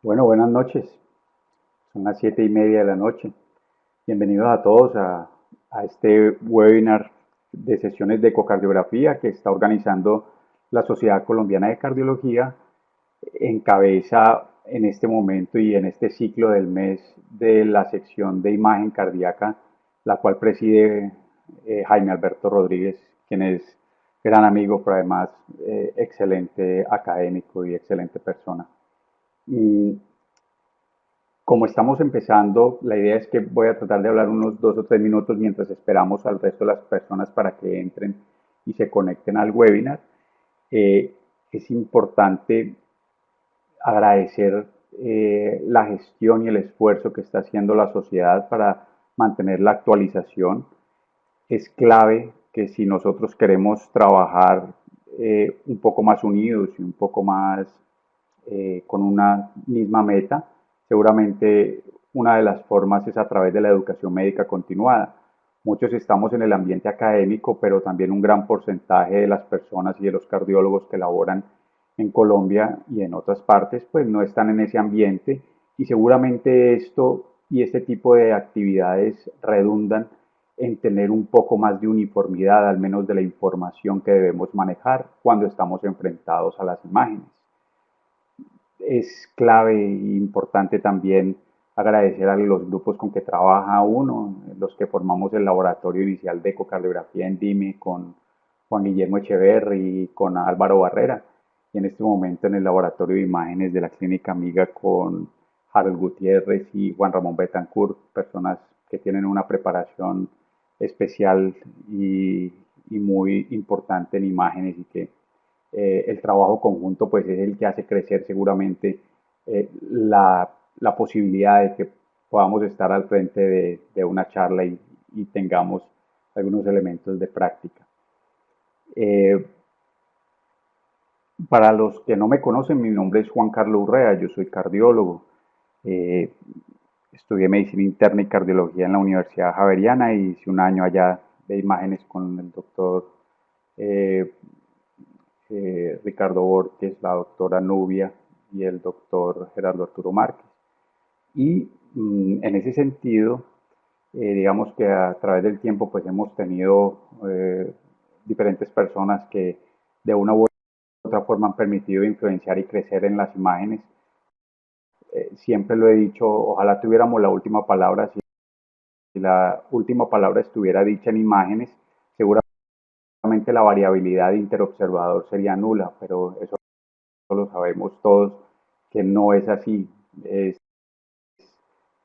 Bueno, buenas noches. Son las 7:30 de la noche. Bienvenidos a todos a este webinar de sesiones de ecocardiografía que está organizando la Sociedad Colombiana de Cardiología en cabeza en este momento y en este ciclo del mes de la sección de imagen cardíaca, la cual preside Jaime Alberto Rodríguez, quien es gran amigo, pero además excelente académico y excelente persona. Y como estamos empezando, la idea es que voy a tratar de hablar unos 2 o 3 minutos mientras esperamos al resto de las personas para que entren y se conecten al webinar. Eh, es importante agradecer la gestión y el esfuerzo que está haciendo la sociedad para mantener la actualización. Es clave que si nosotros queremos trabajar un poco más unidos y un poco más con una misma meta, seguramente una de las formas es a través de la educación médica continuada. Muchos estamos en el ambiente académico, pero también un gran porcentaje de las personas y de los cardiólogos que laboran en Colombia y en otras partes, pues no están en ese ambiente y seguramente esto y este tipo de actividades redundan en tener un poco más de uniformidad, al menos de la información que debemos manejar cuando estamos enfrentados a las imágenes. Es clave e importante también agradecer a los grupos con que trabaja uno, los que formamos el laboratorio inicial de ecocardiografía en DIME con Juan Guillermo Echeverri y con Álvaro Barrera, y en este momento en el laboratorio de imágenes de la Clínica Amiga con Harold Gutiérrez y Juan Ramón Betancourt, personas que tienen una preparación especial y muy importante en imágenes y que el trabajo conjunto pues es el que hace crecer seguramente la posibilidad de que podamos estar al frente de una charla y tengamos algunos elementos de práctica. Eh, para los que no me conocen, mi nombre es Juan Carlos Urrea, yo soy cardiólogo. Eh, Estudié medicina interna y cardiología en la Universidad Javeriana y hice un año allá de imágenes con el doctor eh, Ricardo Borges, la doctora Nubia y el doctor Gerardo Arturo Márquez. Y en ese sentido, digamos que a través del tiempo pues hemos tenido diferentes personas que de una u otra forma han permitido influenciar y crecer en las imágenes. Siempre lo he dicho, ojalá tuviéramos la última palabra. Si la última palabra estuviera dicha en imágenes, seguramente la variabilidad de interobservador sería nula, pero eso lo sabemos todos que no es así. Es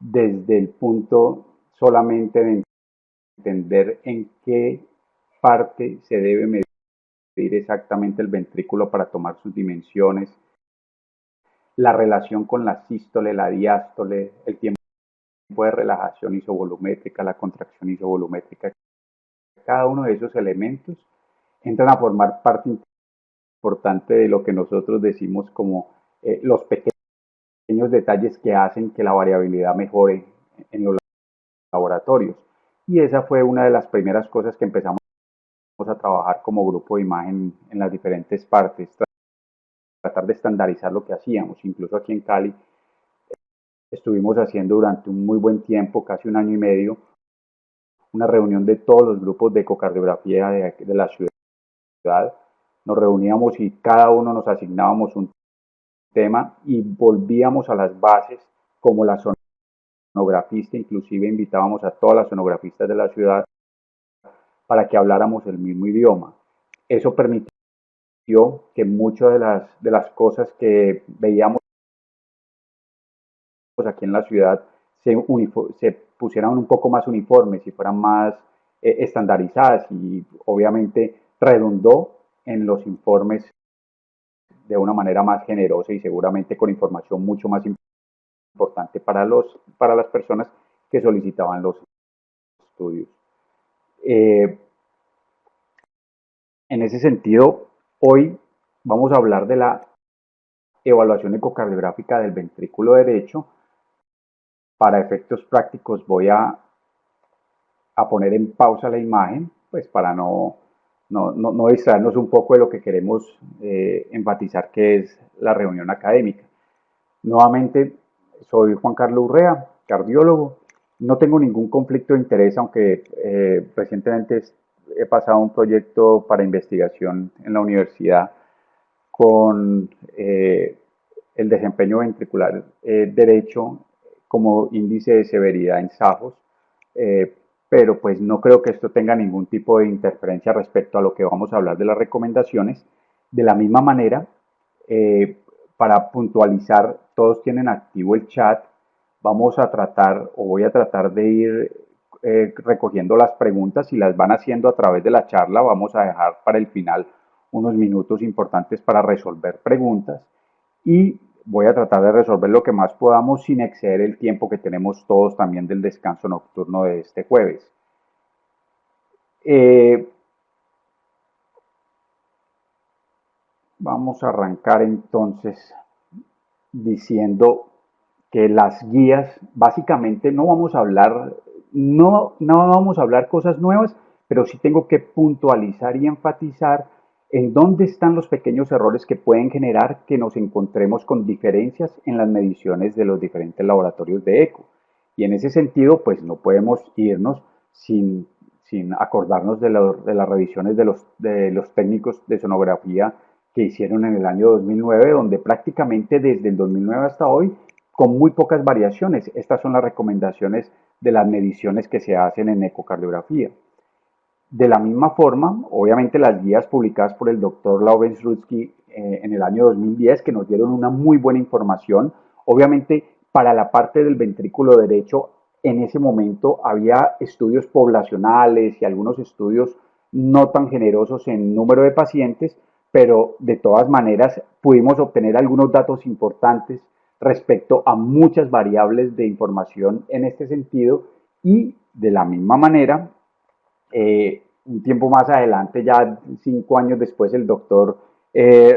desde el punto solamente de entender en qué parte se debe medir exactamente el ventrículo para tomar sus dimensiones, la relación con la sístole, la diástole, el tiempo de relajación isovolumétrica, la contracción isovolumétrica. Cada uno de esos elementos entran a formar parte importante de lo que nosotros decimos como los pequeños detalles que hacen que la variabilidad mejore en los laboratorios. Y esa fue una de las primeras cosas que empezamos a trabajar como grupo de imagen en las diferentes partes, tratar de estandarizar lo que hacíamos. Incluso aquí en Cali estuvimos haciendo durante un muy buen tiempo, casi un año y medio, una reunión de todos los grupos de ecocardiografía de la ciudad. Nos reuníamos y cada uno nos asignábamos un tema y volvíamos a las bases como la sonografista, inclusive invitábamos a todas las sonografistas de la ciudad para que habláramos el mismo idioma. Eso permitió que muchas de las cosas que veíamos aquí en la ciudad se pusieran un poco más uniformes y fueran más estandarizadas y obviamente redundó en los informes de una manera más generosa y seguramente con información mucho más importante para las personas que solicitaban los estudios. Eh, en ese sentido, hoy vamos a hablar de la evaluación ecocardiográfica del ventrículo derecho. Para efectos prácticos voy a poner en pausa la imagen, pues para no distraernos un poco de lo que queremos enfatizar, que es la reunión académica. Nuevamente, soy Juan Carlos Urrea, cardiólogo. No tengo ningún conflicto de interés, aunque recientemente he pasado un proyecto para investigación en la universidad con el desempeño ventricular derecho como índice de severidad en SAFOS, eh, pero pues no creo que esto tenga ningún tipo de interferencia respecto a lo que vamos a hablar de las recomendaciones. De la misma manera, eh, para puntualizar, todos tienen activo el chat. Vamos a tratar, o voy a tratar de ir recogiendo las preguntas. Si las van haciendo a través de la charla, vamos a dejar para el final unos minutos importantes para resolver preguntas y voy a tratar de resolver lo que más podamos sin exceder el tiempo que tenemos todos también del descanso nocturno de este jueves. Eh, Vamos a arrancar entonces diciendo que las guías, básicamente no vamos a hablar, no vamos a hablar cosas nuevas, pero sí tengo que puntualizar y enfatizar en dónde están los pequeños errores que pueden generar que nos encontremos con diferencias en las mediciones de los diferentes laboratorios de eco. Y en ese sentido, pues no podemos irnos sin acordarnos de las revisiones de los técnicos de sonografía que hicieron en el año 2009, donde prácticamente desde el 2009 hasta hoy, con muy pocas variaciones, estas son las recomendaciones de las mediciones que se hacen en ecocardiografía. De la misma forma, obviamente las guías publicadas por el doctor Lawrence Rutsky en el año 2010, que nos dieron una muy buena información, obviamente para la parte del ventrículo derecho, en ese momento había estudios poblacionales y algunos estudios no tan generosos en número de pacientes, pero de todas maneras pudimos obtener algunos datos importantes respecto a muchas variables de información en este sentido y de la misma manera un tiempo más adelante, ya 5 años después, el doctor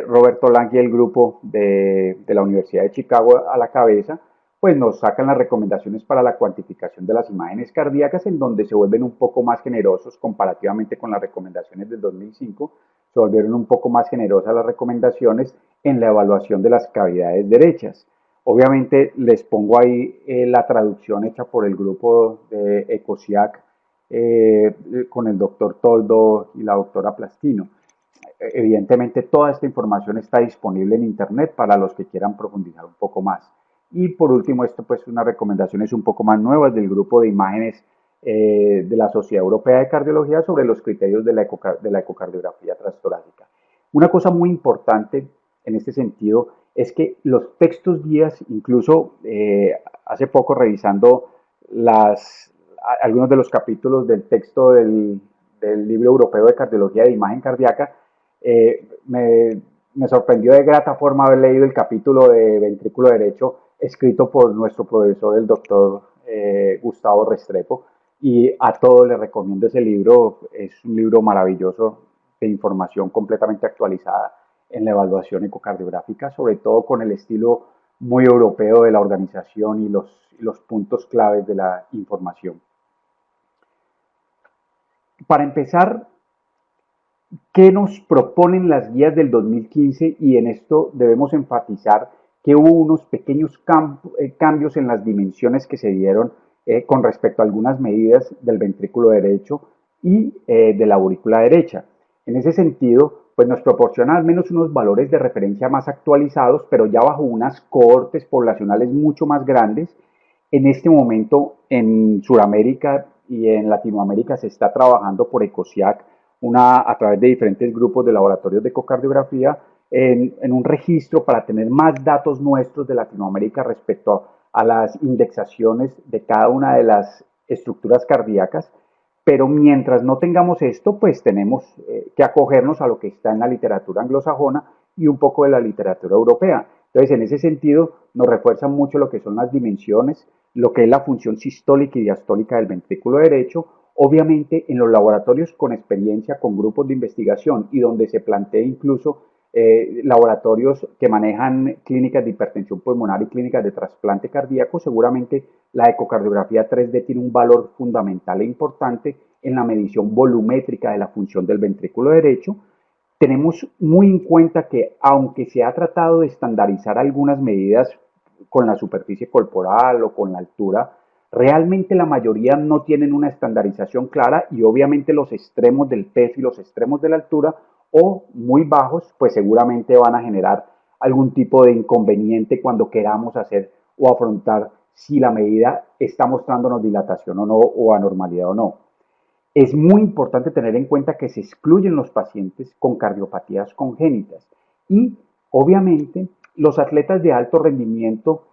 Roberto Lang y el grupo de la Universidad de Chicago a la cabeza, pues nos sacan las recomendaciones para la cuantificación de las imágenes cardíacas, en donde se vuelven un poco más generosos comparativamente con las recomendaciones del 2005, se volvieron un poco más generosas las recomendaciones en la evaluación de las cavidades derechas. Obviamente les pongo ahí la traducción hecha por el grupo de ECOSIAC con el doctor Toldo y la doctora Plastino. Evidentemente toda esta información está disponible en internet para los que quieran profundizar un poco más. Y por último, esto pues unas recomendaciones un poco más nuevas del grupo de imágenes de la Sociedad Europea de Cardiología sobre los criterios de la ecocardiografía transtorácica. Una cosa muy importante en este sentido es que los textos guías, incluso hace poco revisando algunos de los capítulos del texto del libro europeo de cardiología de imagen cardíaca, me sorprendió de grata forma haber leído el capítulo de ventrículo derecho escrito por nuestro profesor, el doctor Gustavo Restrepo, y a todos les recomiendo ese libro. Es un libro maravilloso de información completamente actualizada en la evaluación ecocardiográfica, sobre todo con el estilo muy europeo de la organización y los puntos claves de la información. Para empezar, ¿qué nos proponen las guías del 2015? Y en esto debemos enfatizar que hubo unos pequeños cambios en las dimensiones que se dieron con respecto a algunas medidas del ventrículo derecho y de la aurícula derecha. En ese sentido, pues nos proporciona al menos unos valores de referencia más actualizados, pero ya bajo unas cohortes poblacionales mucho más grandes. En este momento en Sudamérica y en Latinoamérica se está trabajando por ECOSIAC a través de diferentes grupos de laboratorios de ecocardiografía en un registro para tener más datos nuestros de Latinoamérica respecto a las indexaciones de cada una de las estructuras cardíacas. Pero mientras no tengamos esto, pues tenemos que acogernos a lo que está en la literatura anglosajona y un poco de la literatura europea. Entonces, en ese sentido, nos refuerzan mucho lo que son las dimensiones, lo que es la función sistólica y diastólica del ventrículo derecho, obviamente en los laboratorios con experiencia, con grupos de investigación y donde se plantea incluso laboratorios que manejan clínicas de hipertensión pulmonar y clínicas de trasplante cardíaco, seguramente la ecocardiografía 3D tiene un valor fundamental e importante en la medición volumétrica de la función del ventrículo derecho. Tenemos muy en cuenta que aunque se ha tratado de estandarizar algunas medidas con la superficie corporal o con la altura. Realmente la mayoría no tienen una estandarización clara y obviamente los extremos del peso y los extremos de la altura o muy bajos, pues seguramente van a generar algún tipo de inconveniente cuando queramos hacer o afrontar si la medida está mostrándonos dilatación o no, o anormalidad o no. Es muy importante tener en cuenta que se excluyen los pacientes con cardiopatías congénitas y obviamente los atletas de alto rendimiento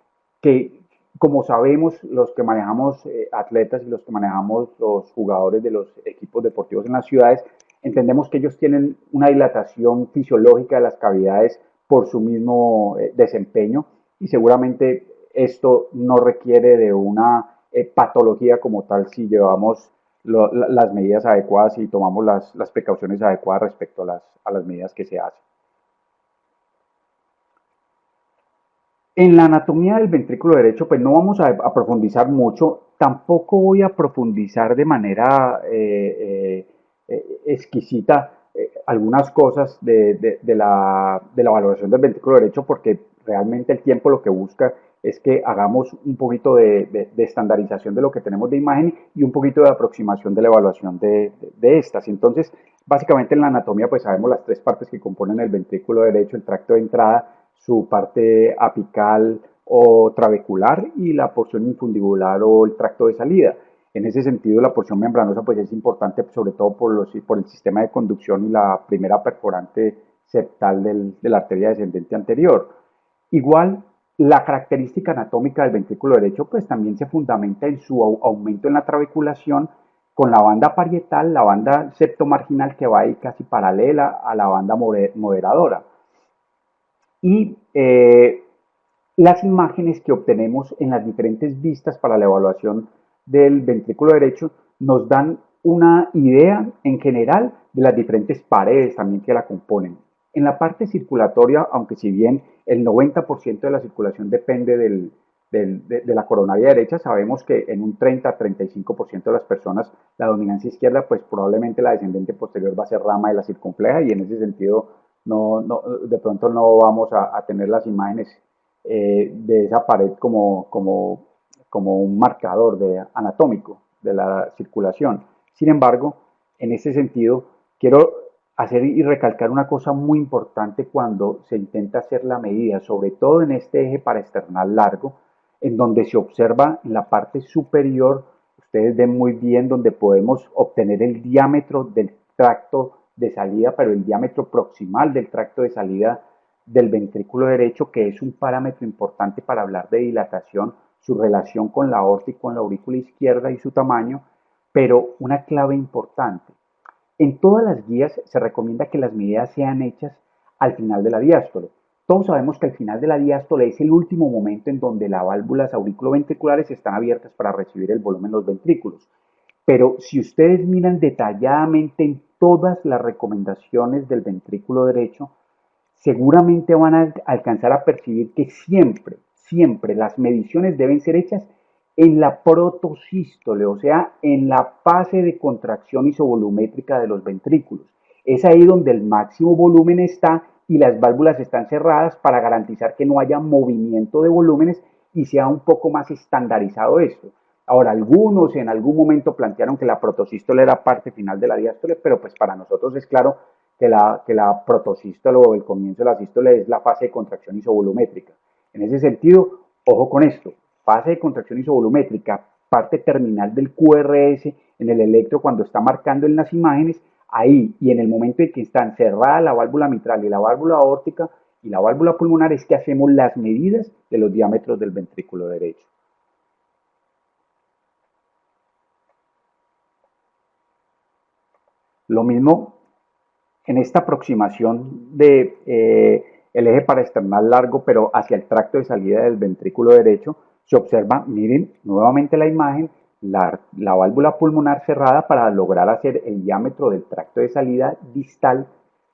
que, como sabemos, los que manejamos atletas y los que manejamos los jugadores de los equipos deportivos en las ciudades, entendemos que ellos tienen una dilatación fisiológica de las cavidades por su mismo desempeño y seguramente esto no requiere de una patología como tal si llevamos las medidas adecuadas y tomamos las precauciones adecuadas respecto a las medidas que se hacen. En la anatomía del ventrículo derecho, pues no vamos a profundizar mucho, tampoco voy a profundizar de manera exquisita algunas cosas de la valoración del ventrículo derecho, porque realmente el tiempo lo que busca es que hagamos un poquito de estandarización de lo que tenemos de imagen y un poquito de aproximación de la evaluación de estas. Entonces, básicamente en la anatomía, pues sabemos las tres partes que componen el ventrículo derecho, el tracto de entrada, su parte apical o trabecular y la porción infundibular o el tracto de salida. En ese sentido, la porción membranosa pues es importante sobre todo por el sistema de conducción y la primera perforante septal de la arteria descendente anterior. Igual, la característica anatómica del ventrículo derecho pues también se fundamenta en su aumento en la trabeculación con la banda parietal, la banda septomarginal que va ahí casi paralela a la banda moderadora. Y las imágenes que obtenemos en las diferentes vistas para la evaluación del ventrículo derecho nos dan una idea en general de las diferentes paredes también que la componen. En la parte circulatoria, aunque si bien el 90% de la circulación depende de la coronaria derecha, sabemos que en un 30-35% de las personas la dominancia izquierda, pues probablemente la descendente posterior va a ser rama de la circunfleja y en ese sentido de pronto no vamos a tener las imágenes de esa pared como un marcador anatómico de la circulación. Sin embargo, en ese sentido, quiero hacer y recalcar una cosa muy importante cuando se intenta hacer la medida, sobre todo en este eje paraesternal largo, en donde se observa en la parte superior, ustedes ven muy bien donde podemos obtener el diámetro del tracto de salida, pero el diámetro proximal del tracto de salida del ventrículo derecho, que es un parámetro importante para hablar de dilatación, su relación con la aorta y con la aurícula izquierda y su tamaño, pero una clave importante. En todas las guías se recomienda que las medidas sean hechas al final de la diástole. Todos sabemos que al final de la diástole es el último momento en donde las válvulas auriculoventriculares están abiertas para recibir el volumen de los ventrículos. Pero si ustedes miran detalladamente en todas las recomendaciones del ventrículo derecho, seguramente van a alcanzar a percibir que siempre las mediciones deben ser hechas en la protosístole, o sea, en la fase de contracción isovolumétrica de los ventrículos. Es ahí donde el máximo volumen está y las válvulas están cerradas para garantizar que no haya movimiento de volúmenes y sea un poco más estandarizado esto. Ahora, algunos en algún momento plantearon que la protosístole era parte final de la diástole, pero pues para nosotros es claro que la protosístole o el comienzo de la sístole es la fase de contracción isovolumétrica. En ese sentido, ojo con esto, fase de contracción isovolumétrica, parte terminal del QRS en el electro cuando está marcando en las imágenes, ahí y en el momento en que están cerrada la válvula mitral y la válvula aórtica y la válvula pulmonar es que hacemos las medidas de los diámetros del ventrículo derecho. Lo mismo en esta aproximación de el eje paraesternal largo, pero hacia el tracto de salida del ventrículo derecho, se observa, miren nuevamente la imagen, la válvula pulmonar cerrada para lograr hacer el diámetro del tracto de salida distal,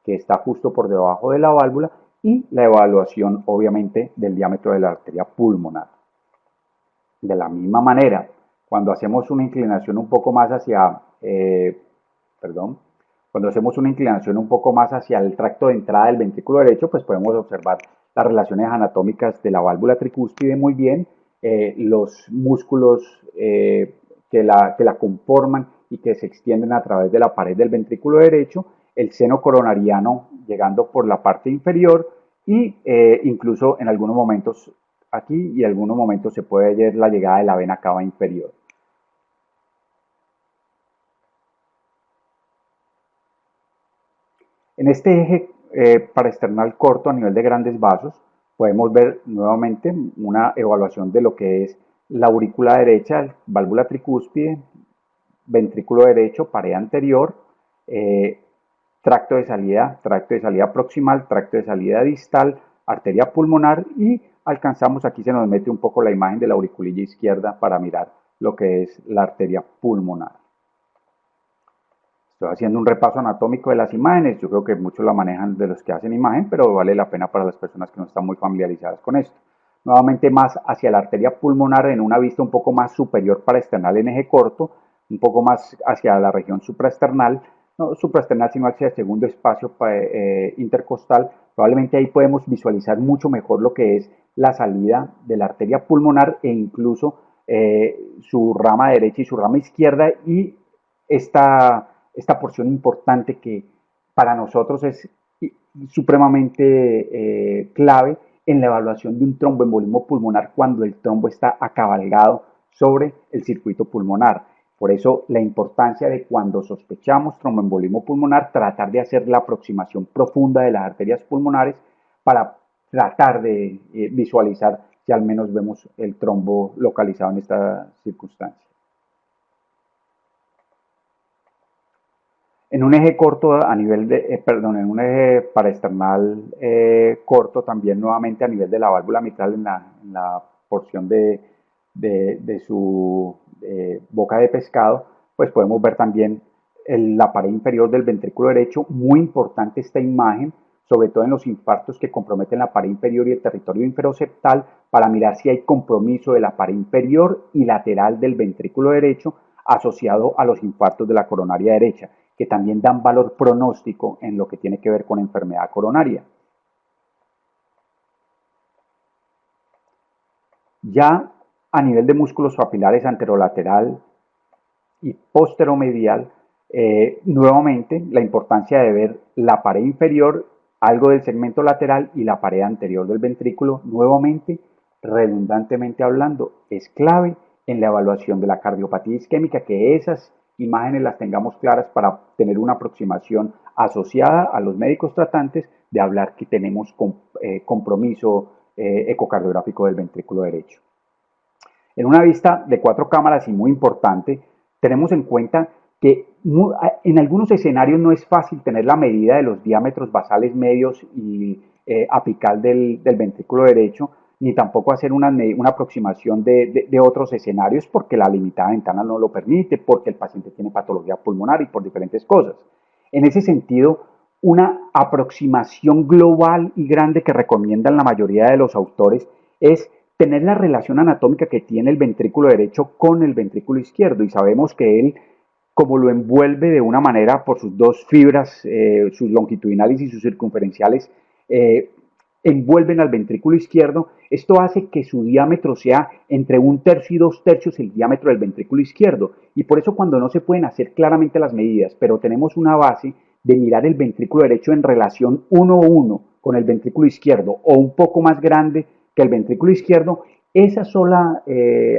que está justo por debajo de la válvula, y la evaluación, obviamente, del diámetro de la arteria pulmonar. De la misma manera, cuando hacemos una inclinación un poco más hacia, perdón, Cuando hacemos una inclinación un poco más hacia el tracto de entrada del ventrículo derecho, pues podemos observar las relaciones anatómicas de la válvula tricúspide muy bien, los músculos que la conforman y que se extienden a través de la pared del ventrículo derecho, el seno coronariano llegando por la parte inferior y incluso en algunos momentos aquí y en algunos momentos se puede ver la llegada de la vena cava inferior. En este eje paraesternal corto a nivel de grandes vasos, podemos ver nuevamente una evaluación de lo que es la aurícula derecha, válvula tricúspide, ventrículo derecho, pared anterior, eh, tracto de salida proximal, tracto de salida distal, arteria pulmonar y alcanzamos, aquí se nos mete un poco la imagen de la auriculilla izquierda para mirar lo que es la arteria pulmonar. Estoy haciendo un repaso anatómico de las imágenes, yo creo que muchos la manejan de los que hacen imagen, pero vale la pena para las personas que no están muy familiarizadas con esto. Nuevamente más hacia la arteria pulmonar en una vista un poco más superior paraesternal en eje corto, un poco más hacia la región supraesternal, no supraesternal sino hacia el segundo espacio intercostal. Probablemente ahí podemos visualizar mucho mejor lo que es la salida de la arteria pulmonar e incluso su rama derecha y su rama izquierda y esta porción importante que para nosotros es supremamente clave en la evaluación de un tromboembolismo pulmonar cuando el trombo está acabalgado sobre el circuito pulmonar. Por eso la importancia de cuando sospechamos tromboembolismo pulmonar, tratar de hacer la aproximación profunda de las arterias pulmonares para tratar de visualizar si al menos vemos el trombo localizado en esta circunstancia. En un eje corto a nivel de, perdón, en un eje paraesternal corto también nuevamente a nivel de la válvula mitral en la porción de su boca de pescado, pues podemos ver también la pared inferior del ventrículo derecho. Muy importante esta imagen, sobre todo en los infartos que comprometen la pared inferior y el territorio inferoseptal, para mirar si hay compromiso de la pared inferior y lateral del ventrículo derecho asociado a los infartos de la coronaria derecha, que también dan valor pronóstico en lo que tiene que ver con enfermedad coronaria. Ya a nivel de músculos papilares anterolateral y posteromedial, nuevamente la importancia de ver la pared inferior, algo del segmento lateral y la pared anterior del ventrículo, nuevamente, redundantemente hablando, es clave en la evaluación de la cardiopatía isquémica, que esas imágenes las tengamos claras para tener una aproximación asociada a los médicos tratantes de hablar que tenemos compromiso ecocardiográfico del ventrículo derecho. En una vista de 4 cámaras y muy importante, tenemos en cuenta que en algunos escenarios no es fácil tener la medida de los diámetros basales medios y apical del ventrículo derecho, ni tampoco hacer una aproximación de otros escenarios porque la limitada ventana no lo permite, porque el paciente tiene patología pulmonar y por diferentes cosas. En ese sentido, una aproximación global y grande que recomiendan la mayoría de los autores es tener la relación anatómica que tiene el ventrículo derecho con el ventrículo izquierdo, y sabemos que él, como lo envuelve de una manera por sus dos fibras, sus longitudinales y sus circunferenciales, envuelven al ventrículo izquierdo. Esto hace que su diámetro sea entre 1/3 y 2/3 el diámetro del ventrículo izquierdo, y por eso cuando no se pueden hacer claramente las medidas, pero tenemos una base de mirar el ventrículo derecho en relación 1:1 con el ventrículo izquierdo o un poco más grande que el ventrículo izquierdo, esa sola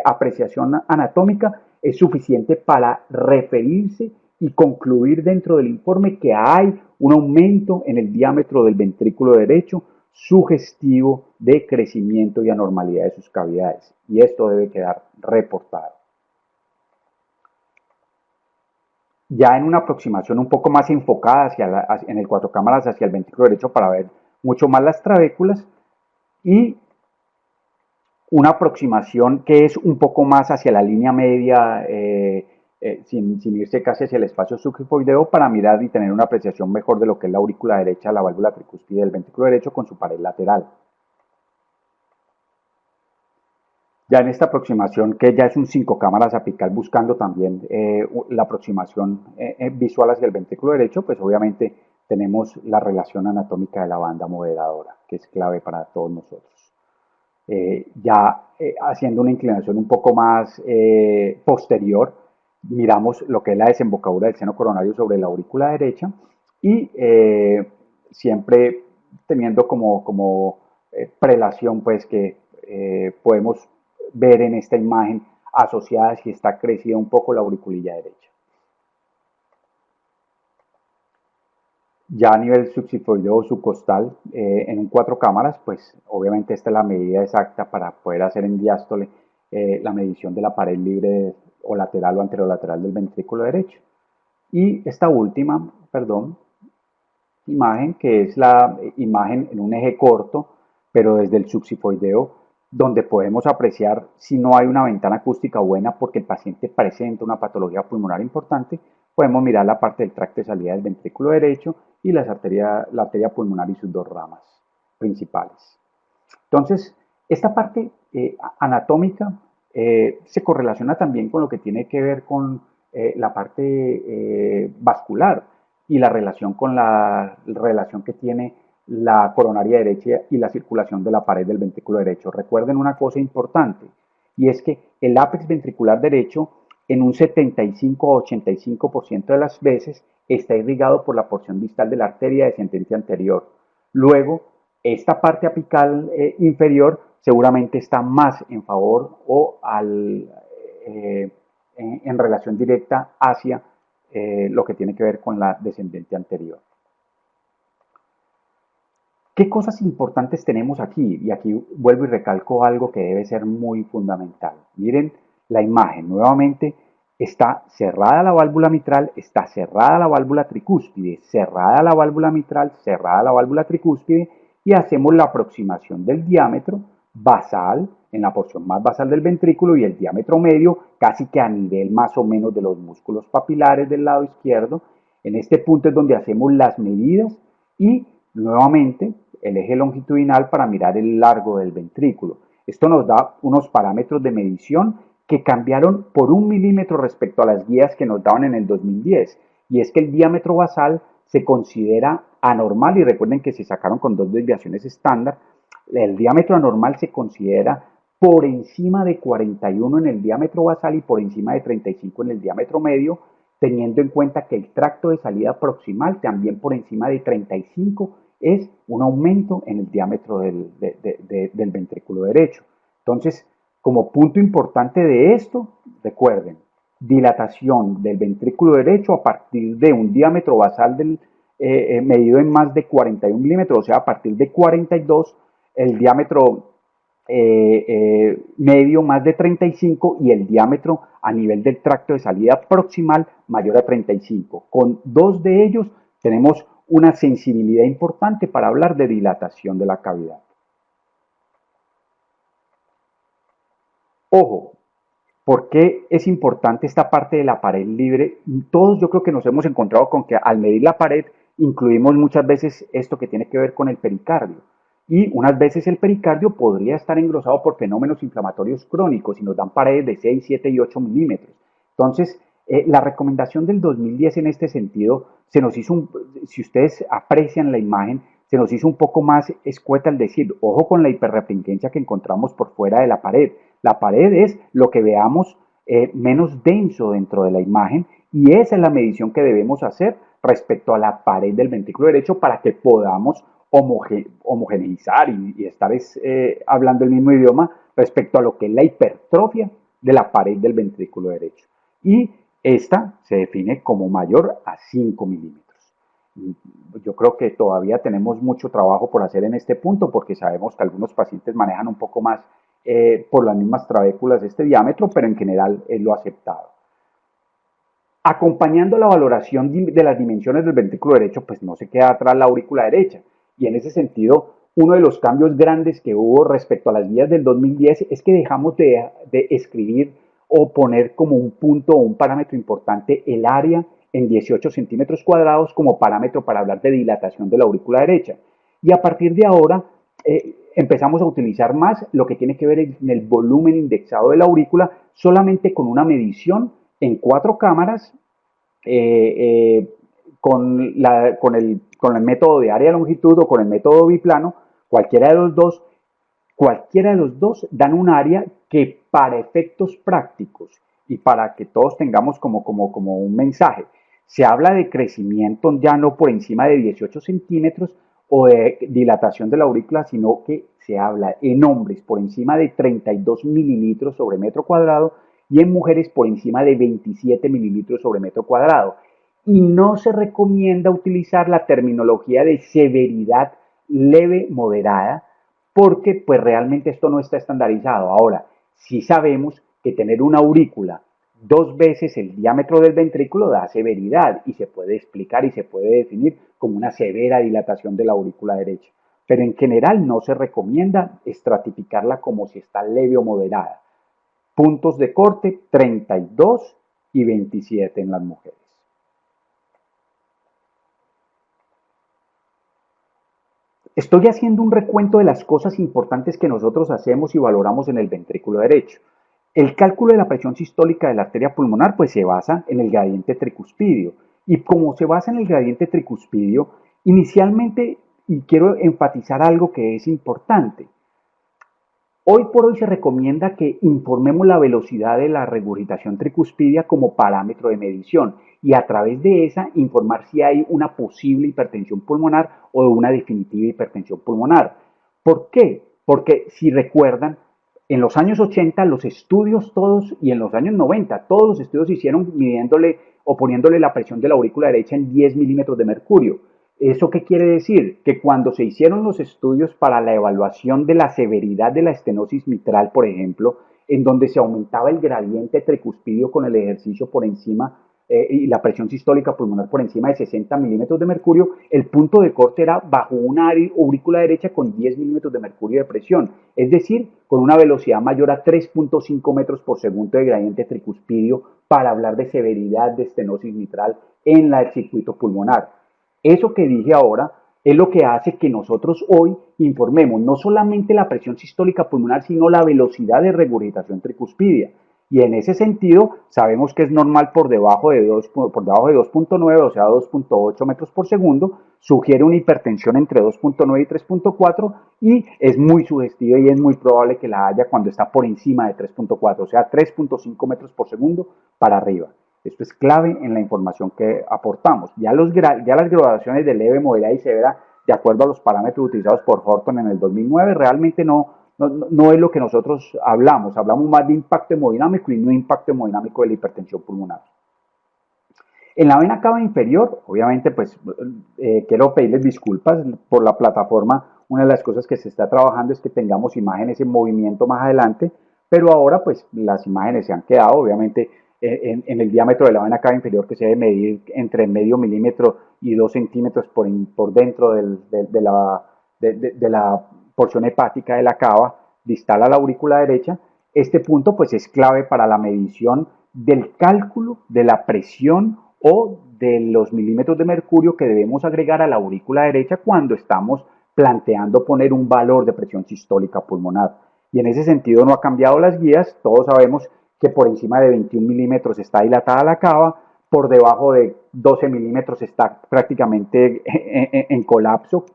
apreciación anatómica es suficiente para referirse y concluir dentro del informe que hay un aumento en el diámetro del ventrículo derecho sugestivo de crecimiento y anormalidad de sus cavidades. Y esto debe quedar reportado. Ya en una aproximación un poco más enfocada en el 4 cámaras hacia el ventrículo derecho para ver mucho más las trabéculas, y una aproximación que es un poco más hacia la línea media, sin irse casi hacia el espacio subhipoideo, para mirar y tener una apreciación mejor de lo que es la aurícula derecha, la válvula tricúspide del ventrículo derecho con su pared lateral. Ya en esta aproximación, que ya es un 5 cámaras apical buscando también la aproximación visual hacia el ventrículo derecho, pues obviamente tenemos la relación anatómica de la banda moderadora, que es clave para todos nosotros. Haciendo una inclinación un poco más posterior, miramos lo que es la desembocadura del seno coronario sobre la aurícula derecha y siempre teniendo como prelación, pues que podemos ver en esta imagen asociada si está crecida un poco la auriculilla derecha. Ya a nivel subsifoideo o subcostal, en un 4 cámaras, pues obviamente esta es la medida exacta para poder hacer en diástole la medición de la pared libre o lateral o anterolateral del ventrículo derecho. Y esta última, perdón, imagen, que es la imagen en un eje corto, pero desde el subsifoideo, donde podemos apreciar si no hay una ventana acústica buena porque el paciente presenta una patología pulmonar importante, podemos mirar la parte del tracto de salida del ventrículo derecho y la arteria pulmonar y sus dos ramas principales. Entonces, esta parte anatómica se correlaciona también con lo que tiene que ver con la parte vascular y la relación con la relación que tiene la coronaria derecha y la circulación de la pared del ventrículo derecho. Recuerden una cosa importante, y es que el ápex ventricular derecho en un 75 o 85% de las veces está irrigado por la porción distal de la arteria descendente anterior. Luego, esta parte apical inferior seguramente está más en favor o en relación directa hacia lo que tiene que ver con la descendente anterior. ¿Qué cosas importantes tenemos aquí? Y aquí vuelvo y recalco algo que debe ser muy fundamental. Miren la imagen, nuevamente está cerrada la válvula mitral, está cerrada la válvula tricúspide, cerrada la válvula mitral, cerrada la válvula tricúspide y hacemos la aproximación del diámetro basal en la porción más basal del ventrículo y el diámetro medio casi que a nivel más o menos de los músculos papilares del lado izquierdo. En este punto es donde hacemos las medidas y nuevamente el eje longitudinal para mirar el largo del ventrículo. Esto nos da unos parámetros de medición que cambiaron por 1 milímetro respecto a las guías que nos daban en el 2010. Y es que el diámetro basal se considera anormal, y recuerden que se sacaron con 2 desviaciones estándar. El diámetro anormal se considera por encima de 41 en el diámetro basal y por encima de 35 en el diámetro medio, teniendo en cuenta que el tracto de salida proximal también por encima de 35 es un aumento en el diámetro del ventrículo derecho. Entonces, como punto importante de esto, recuerden, dilatación del ventrículo derecho a partir de un diámetro basal medido en más de 41 milímetros, o sea, a partir de 42, el diámetro medio más de 35 y el diámetro a nivel del tracto de salida proximal mayor a 35. Con 2 de ellos tenemos una sensibilidad importante para hablar de dilatación de la cavidad. Ojo, ¿por qué es importante esta parte de la pared libre? Todos yo creo que nos hemos encontrado con que al medir la pared incluimos muchas veces esto que tiene que ver con el pericardio. Y unas veces el pericardio podría estar engrosado por fenómenos inflamatorios crónicos y nos dan paredes de 6, 7 y 8 milímetros. Entonces, la recomendación del 2010 en este sentido, si ustedes aprecian la imagen, se nos hizo un poco más escueta al decir, ojo con la hiperrefringencia que encontramos por fuera de la pared. La pared es lo que veamos menos denso dentro de la imagen y esa es la medición que debemos hacer respecto a la pared del ventrículo derecho para que podamos homogeneizar y estar hablando el mismo idioma respecto a lo que es la hipertrofia de la pared del ventrículo derecho. Y esta se define como mayor a 5 milímetros. Yo creo que todavía tenemos mucho trabajo por hacer en este punto porque sabemos que algunos pacientes manejan un poco más por las mismas trabéculas este diámetro, pero en general es lo aceptado. Acompañando la valoración de las dimensiones del ventrículo derecho, pues no se queda atrás la aurícula derecha. Y en ese sentido, uno de los cambios grandes que hubo respecto a las guías del 2010 es que dejamos de escribir o poner como un punto o un parámetro importante el área en 18 centímetros cuadrados como parámetro para hablar de dilatación de la aurícula derecha. Y a partir de ahora, empezamos a utilizar más lo que tiene que ver en el volumen indexado de la aurícula, solamente con una medición en 4 cámaras, eh, eh, con el método de área de longitud o con el método biplano, cualquiera de los dos, cualquiera de los dos dan un área que para efectos prácticos y para que todos tengamos como un mensaje, se habla de crecimiento ya no por encima de 18 centímetros o de dilatación de la aurícula, sino que se habla en hombres por encima de 32 mililitros sobre metro cuadrado y en mujeres por encima de 27 mililitros sobre metro cuadrado. Y no se recomienda utilizar la terminología de severidad leve moderada, porque pues realmente esto no está estandarizado. Ahora, sí sabemos que tener una aurícula 2 veces el diámetro del ventrículo da severidad y se puede explicar y se puede definir como una severa dilatación de la aurícula derecha. Pero en general no se recomienda estratificarla como si está leve o moderada. Puntos de corte 32 y 27 en las mujeres. Estoy haciendo un recuento de las cosas importantes que nosotros hacemos y valoramos en el ventrículo derecho. El cálculo de la presión sistólica de la arteria pulmonar pues se basa en el gradiente tricuspidio. Y como se basa en el gradiente tricuspidio, inicialmente, y quiero enfatizar algo que es importante, hoy por hoy se recomienda que informemos la velocidad de la regurgitación tricuspidia como parámetro de medición y a través de esa informar si hay una posible hipertensión pulmonar o una definitiva hipertensión pulmonar. ¿Por qué? Porque si recuerdan, en los años 80 los estudios todos y en los años 90 todos los estudios se hicieron midiéndole o poniéndole la presión de la aurícula derecha en 10 milímetros de mercurio. ¿Eso qué quiere decir? Que cuando se hicieron los estudios para la evaluación de la severidad de la estenosis mitral, por ejemplo, en donde se aumentaba el gradiente tricuspidio con el ejercicio por encima y la presión sistólica pulmonar por encima de 60 milímetros de mercurio, el punto de corte era bajo una aurícula derecha con 10 milímetros de mercurio de presión, es decir, con una velocidad mayor a 3.5 metros por segundo de gradiente tricuspidio para hablar de severidad de estenosis mitral en el circuito pulmonar. Eso que dije ahora es lo que hace que nosotros hoy informemos no solamente la presión sistólica pulmonar, sino la velocidad de regurgitación tricuspidia. Y en ese sentido, sabemos que es normal por debajo de 2.9, o sea, 2.8 metros por segundo, sugiere una hipertensión entre 2.9 y 3.4 y es muy sugestiva y es muy probable que la haya cuando está por encima de 3.4, o sea, 3.5 metros por segundo para arriba. Esto es clave en la información que aportamos. Ya las graduaciones de leve, moderada y severa, de acuerdo a los parámetros utilizados por Horton en el 2009, realmente no es lo que nosotros hablamos. Hablamos más de impacto hemodinámico y no impacto hemodinámico de la hipertensión pulmonar. En la vena cava inferior, obviamente, pues quiero pedirles disculpas por la plataforma. Una de las cosas que se está trabajando es que tengamos imágenes en movimiento más adelante, pero ahora pues las imágenes se han quedado, obviamente, en el diámetro de la vena cava inferior, que se debe medir entre medio milímetro y 2 centímetros por dentro de la porción hepática de la cava distal a la aurícula derecha. Este punto pues es clave para la medición del cálculo de la presión o de los milímetros de mercurio que debemos agregar a la aurícula derecha cuando estamos planteando poner un valor de presión sistólica pulmonar. Y en ese sentido no ha cambiado las guías. Todos sabemos que por encima de 21 milímetros está dilatada la cava, por debajo de 12 milímetros está prácticamente en colapso,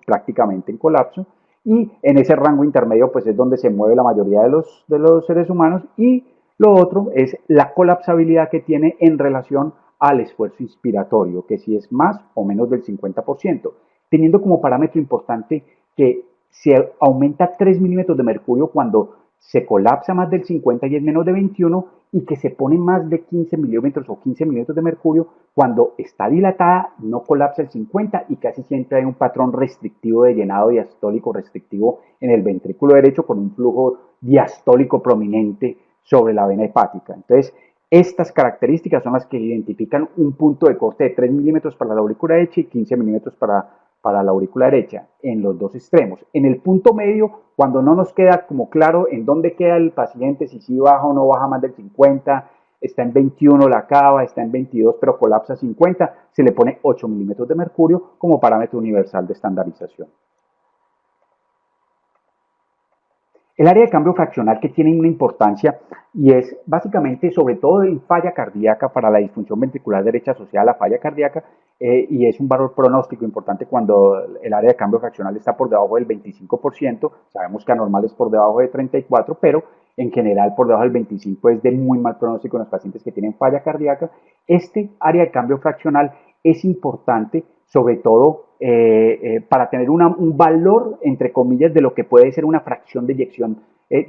y en ese rango intermedio pues es donde se mueve la mayoría de los seres humanos, y lo otro es la colapsabilidad que tiene en relación al esfuerzo inspiratorio, que si es más o menos del 50%, teniendo como parámetro importante que se aumenta 3 milímetros de mercurio cuando se colapsa más del 50 y es menos de 21, y que se pone más de 15 milímetros o 15 milímetros de mercurio cuando está dilatada, no colapsa el 50 y casi siempre hay un patrón restrictivo de llenado diastólico restrictivo en el ventrículo derecho con un flujo diastólico prominente sobre la vena hepática. Entonces, estas características son las que identifican un punto de corte de 3 milímetros para la aurícula derecha y 15 milímetros para la aurícula derecha en los dos extremos. En el punto medio, cuando no nos queda como claro en dónde queda el paciente, si sí baja o no baja más del 50, está en 21 la cava, está en 22 pero colapsa 50, se le pone 8 milímetros de mercurio como parámetro universal de estandarización. El área de cambio fraccional que tiene una importancia y es básicamente sobre todo en falla cardíaca para la disfunción ventricular derecha asociada a la falla cardíaca y es un valor pronóstico importante cuando el área de cambio fraccional está por debajo del 25%, sabemos que anormal es por debajo de 34%, pero en general por debajo del 25% es de muy mal pronóstico en los pacientes que tienen falla cardíaca. Este área de cambio fraccional es importante sobre todo para tener un valor, entre comillas, de lo que puede ser una fracción de eyección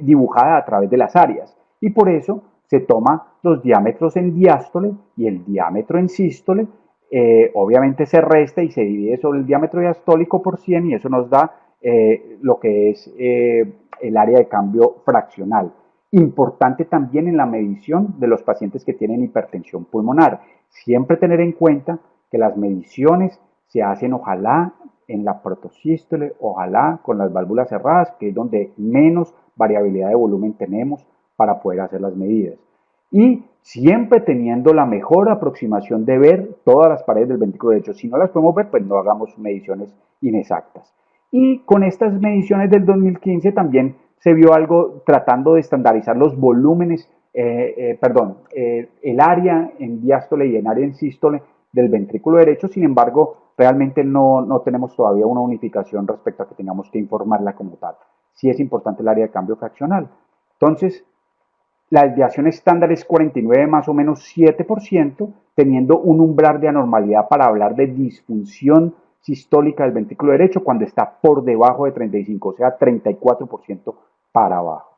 dibujada a través de las áreas. Y por eso se toma los diámetros en diástole y el diámetro en sístole. Obviamente se resta y se divide sobre el diámetro diastólico por 100 y eso nos da lo que es el área de cambio fraccional. Importante también en la medición de los pacientes que tienen hipertensión pulmonar. Siempre tener en cuenta que las mediciones se hacen ojalá en la protosístole, ojalá con las válvulas cerradas, que es donde menos variabilidad de volumen tenemos para poder hacer las medidas. Y siempre teniendo la mejor aproximación de ver todas las paredes del ventrículo derecho. Si no las podemos ver, pues no hagamos mediciones inexactas. Y con estas mediciones del 2015 también se vio algo tratando de estandarizar los volúmenes, el área en diástole y en área en sístole del ventrículo derecho. Sin embargo, realmente no tenemos todavía una unificación respecto a que tengamos que informarla como tal. Sí es importante el área de cambio fraccional. Entonces, la desviación estándar es 49 más o menos 7%, teniendo un umbral de anormalidad para hablar de disfunción sistólica del ventrículo derecho cuando está por debajo de 35, o sea, 34% para abajo.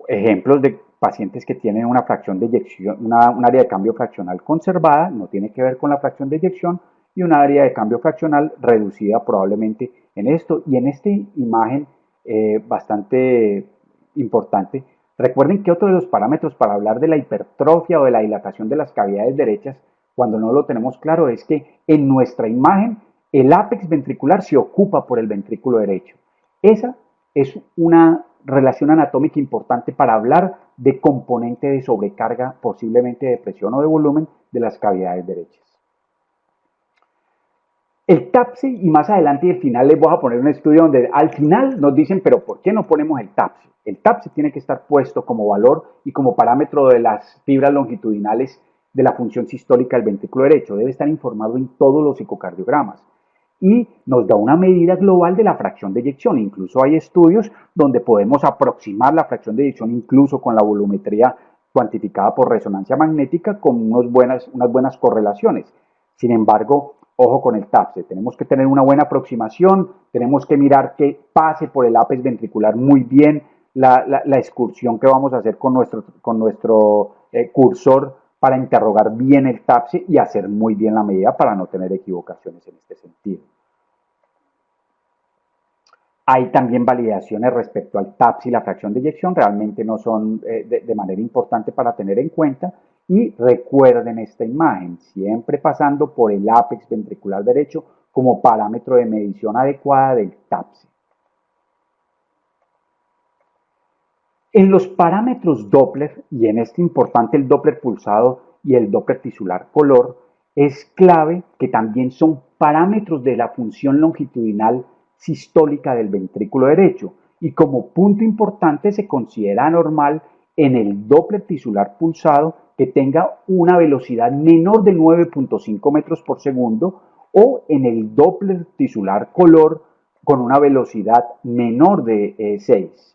Ejemplos de pacientes que tienen una fracción de eyección, un área de cambio fraccional conservada, no tiene que ver con la fracción de eyección, y un área de cambio fraccional reducida probablemente en esto. Y en esta imagen bastante importante, recuerden que otro de los parámetros para hablar de la hipertrofia o de la dilatación de las cavidades derechas, cuando no lo tenemos claro, es que en nuestra imagen el ápex ventricular se ocupa por el ventrículo derecho. Esa es una relación anatómica importante para hablar de componente de sobrecarga, posiblemente de presión o de volumen de las cavidades derechas. El TAPSE, y más adelante y al final les voy a poner un estudio donde al final nos dicen, pero ¿por qué no ponemos el TAPSE? El TAPSE tiene que estar puesto como valor y como parámetro de las fibras longitudinales de la función sistólica del ventrículo derecho. Debe estar informado en todos los ecocardiogramas y nos da una medida global de la fracción de eyección. Incluso hay estudios donde podemos aproximar la fracción de eyección incluso con la volumetría cuantificada por resonancia magnética con unas buenas correlaciones. Sin embargo, ojo con el TAPSE, tenemos que tener una buena aproximación, tenemos que mirar que pase por el ápex ventricular muy bien la excursión que vamos a hacer con nuestro cursor para interrogar bien el TAPSE y hacer muy bien la medida para no tener equivocaciones en este sentido. Hay también validaciones respecto al TAPSE y la fracción de eyección, realmente no son de manera importante para tener en cuenta. Y recuerden esta imagen, siempre pasando por el ápex ventricular derecho como parámetro de medición adecuada del TAPSE. En los parámetros Doppler, y en este importante el Doppler pulsado y el Doppler tisular color, es clave que también son parámetros de la función longitudinal sistólica del ventrículo derecho y como punto importante se considera normal en el Doppler tisular pulsado que tenga una velocidad menor de 9.5 metros por segundo o en el Doppler tisular color con una velocidad menor de 6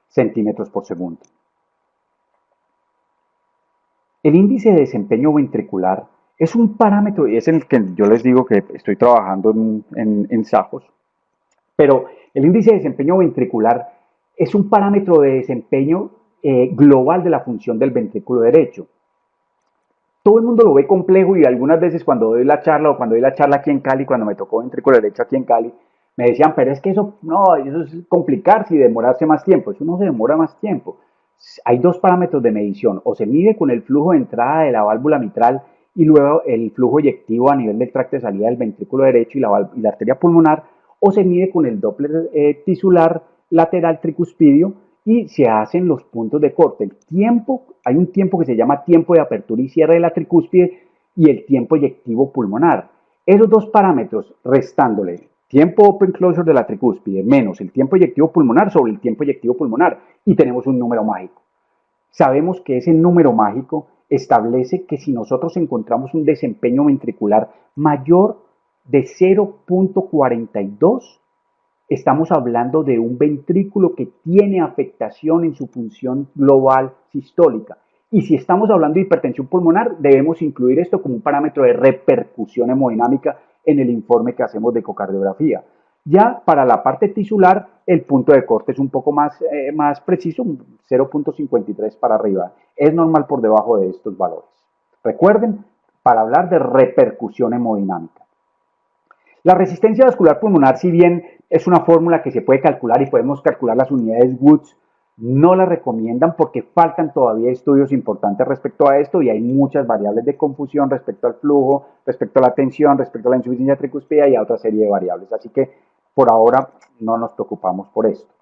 centímetros por segundo. El índice de desempeño ventricular es un parámetro, y es el que yo les digo que estoy trabajando en SAJOS, pero el índice de desempeño ventricular es un parámetro de desempeño global de la función del ventrículo derecho. Todo el mundo lo ve complejo y algunas veces cuando doy la charla o cuando doy la charla aquí en Cali, cuando me tocó ventrículo derecho aquí en Cali, me decían, pero es que eso es complicarse y demorarse más tiempo. Eso no se demora más tiempo. Hay dos parámetros de medición, o se mide con el flujo de entrada de la válvula mitral y luego el flujo eyectivo a nivel del tracto de salida del ventrículo derecho y la arteria pulmonar, o se mide con el Doppler tisular lateral tricuspidio y se hacen los puntos de corte. El tiempo, hay un tiempo que se llama tiempo de apertura y cierre de la tricúspide y el tiempo eyectivo pulmonar. Esos dos parámetros, restándole tiempo open closure de la tricúspide menos el tiempo eyectivo pulmonar sobre el tiempo eyectivo pulmonar y tenemos un número mágico. Sabemos que ese número mágico establece que si nosotros encontramos un desempeño ventricular mayor de 0.42, estamos hablando de un ventrículo que tiene afectación en su función global sistólica. Y si estamos hablando de hipertensión pulmonar, debemos incluir esto como un parámetro de repercusión hemodinámica en el informe que hacemos de ecocardiografía. Ya para la parte tisular, el punto de corte es un poco más preciso, 0.53 para arriba. Es normal por debajo de estos valores. Recuerden, para hablar de repercusión hemodinámica. La resistencia vascular pulmonar, si bien es una fórmula que se puede calcular y podemos calcular las unidades Woods, no la recomiendan porque faltan todavía estudios importantes respecto a esto y hay muchas variables de confusión respecto al flujo, respecto a la tensión, respecto a la insuficiencia tricúspide y a otra serie de variables. Así que por ahora no nos preocupamos por esto.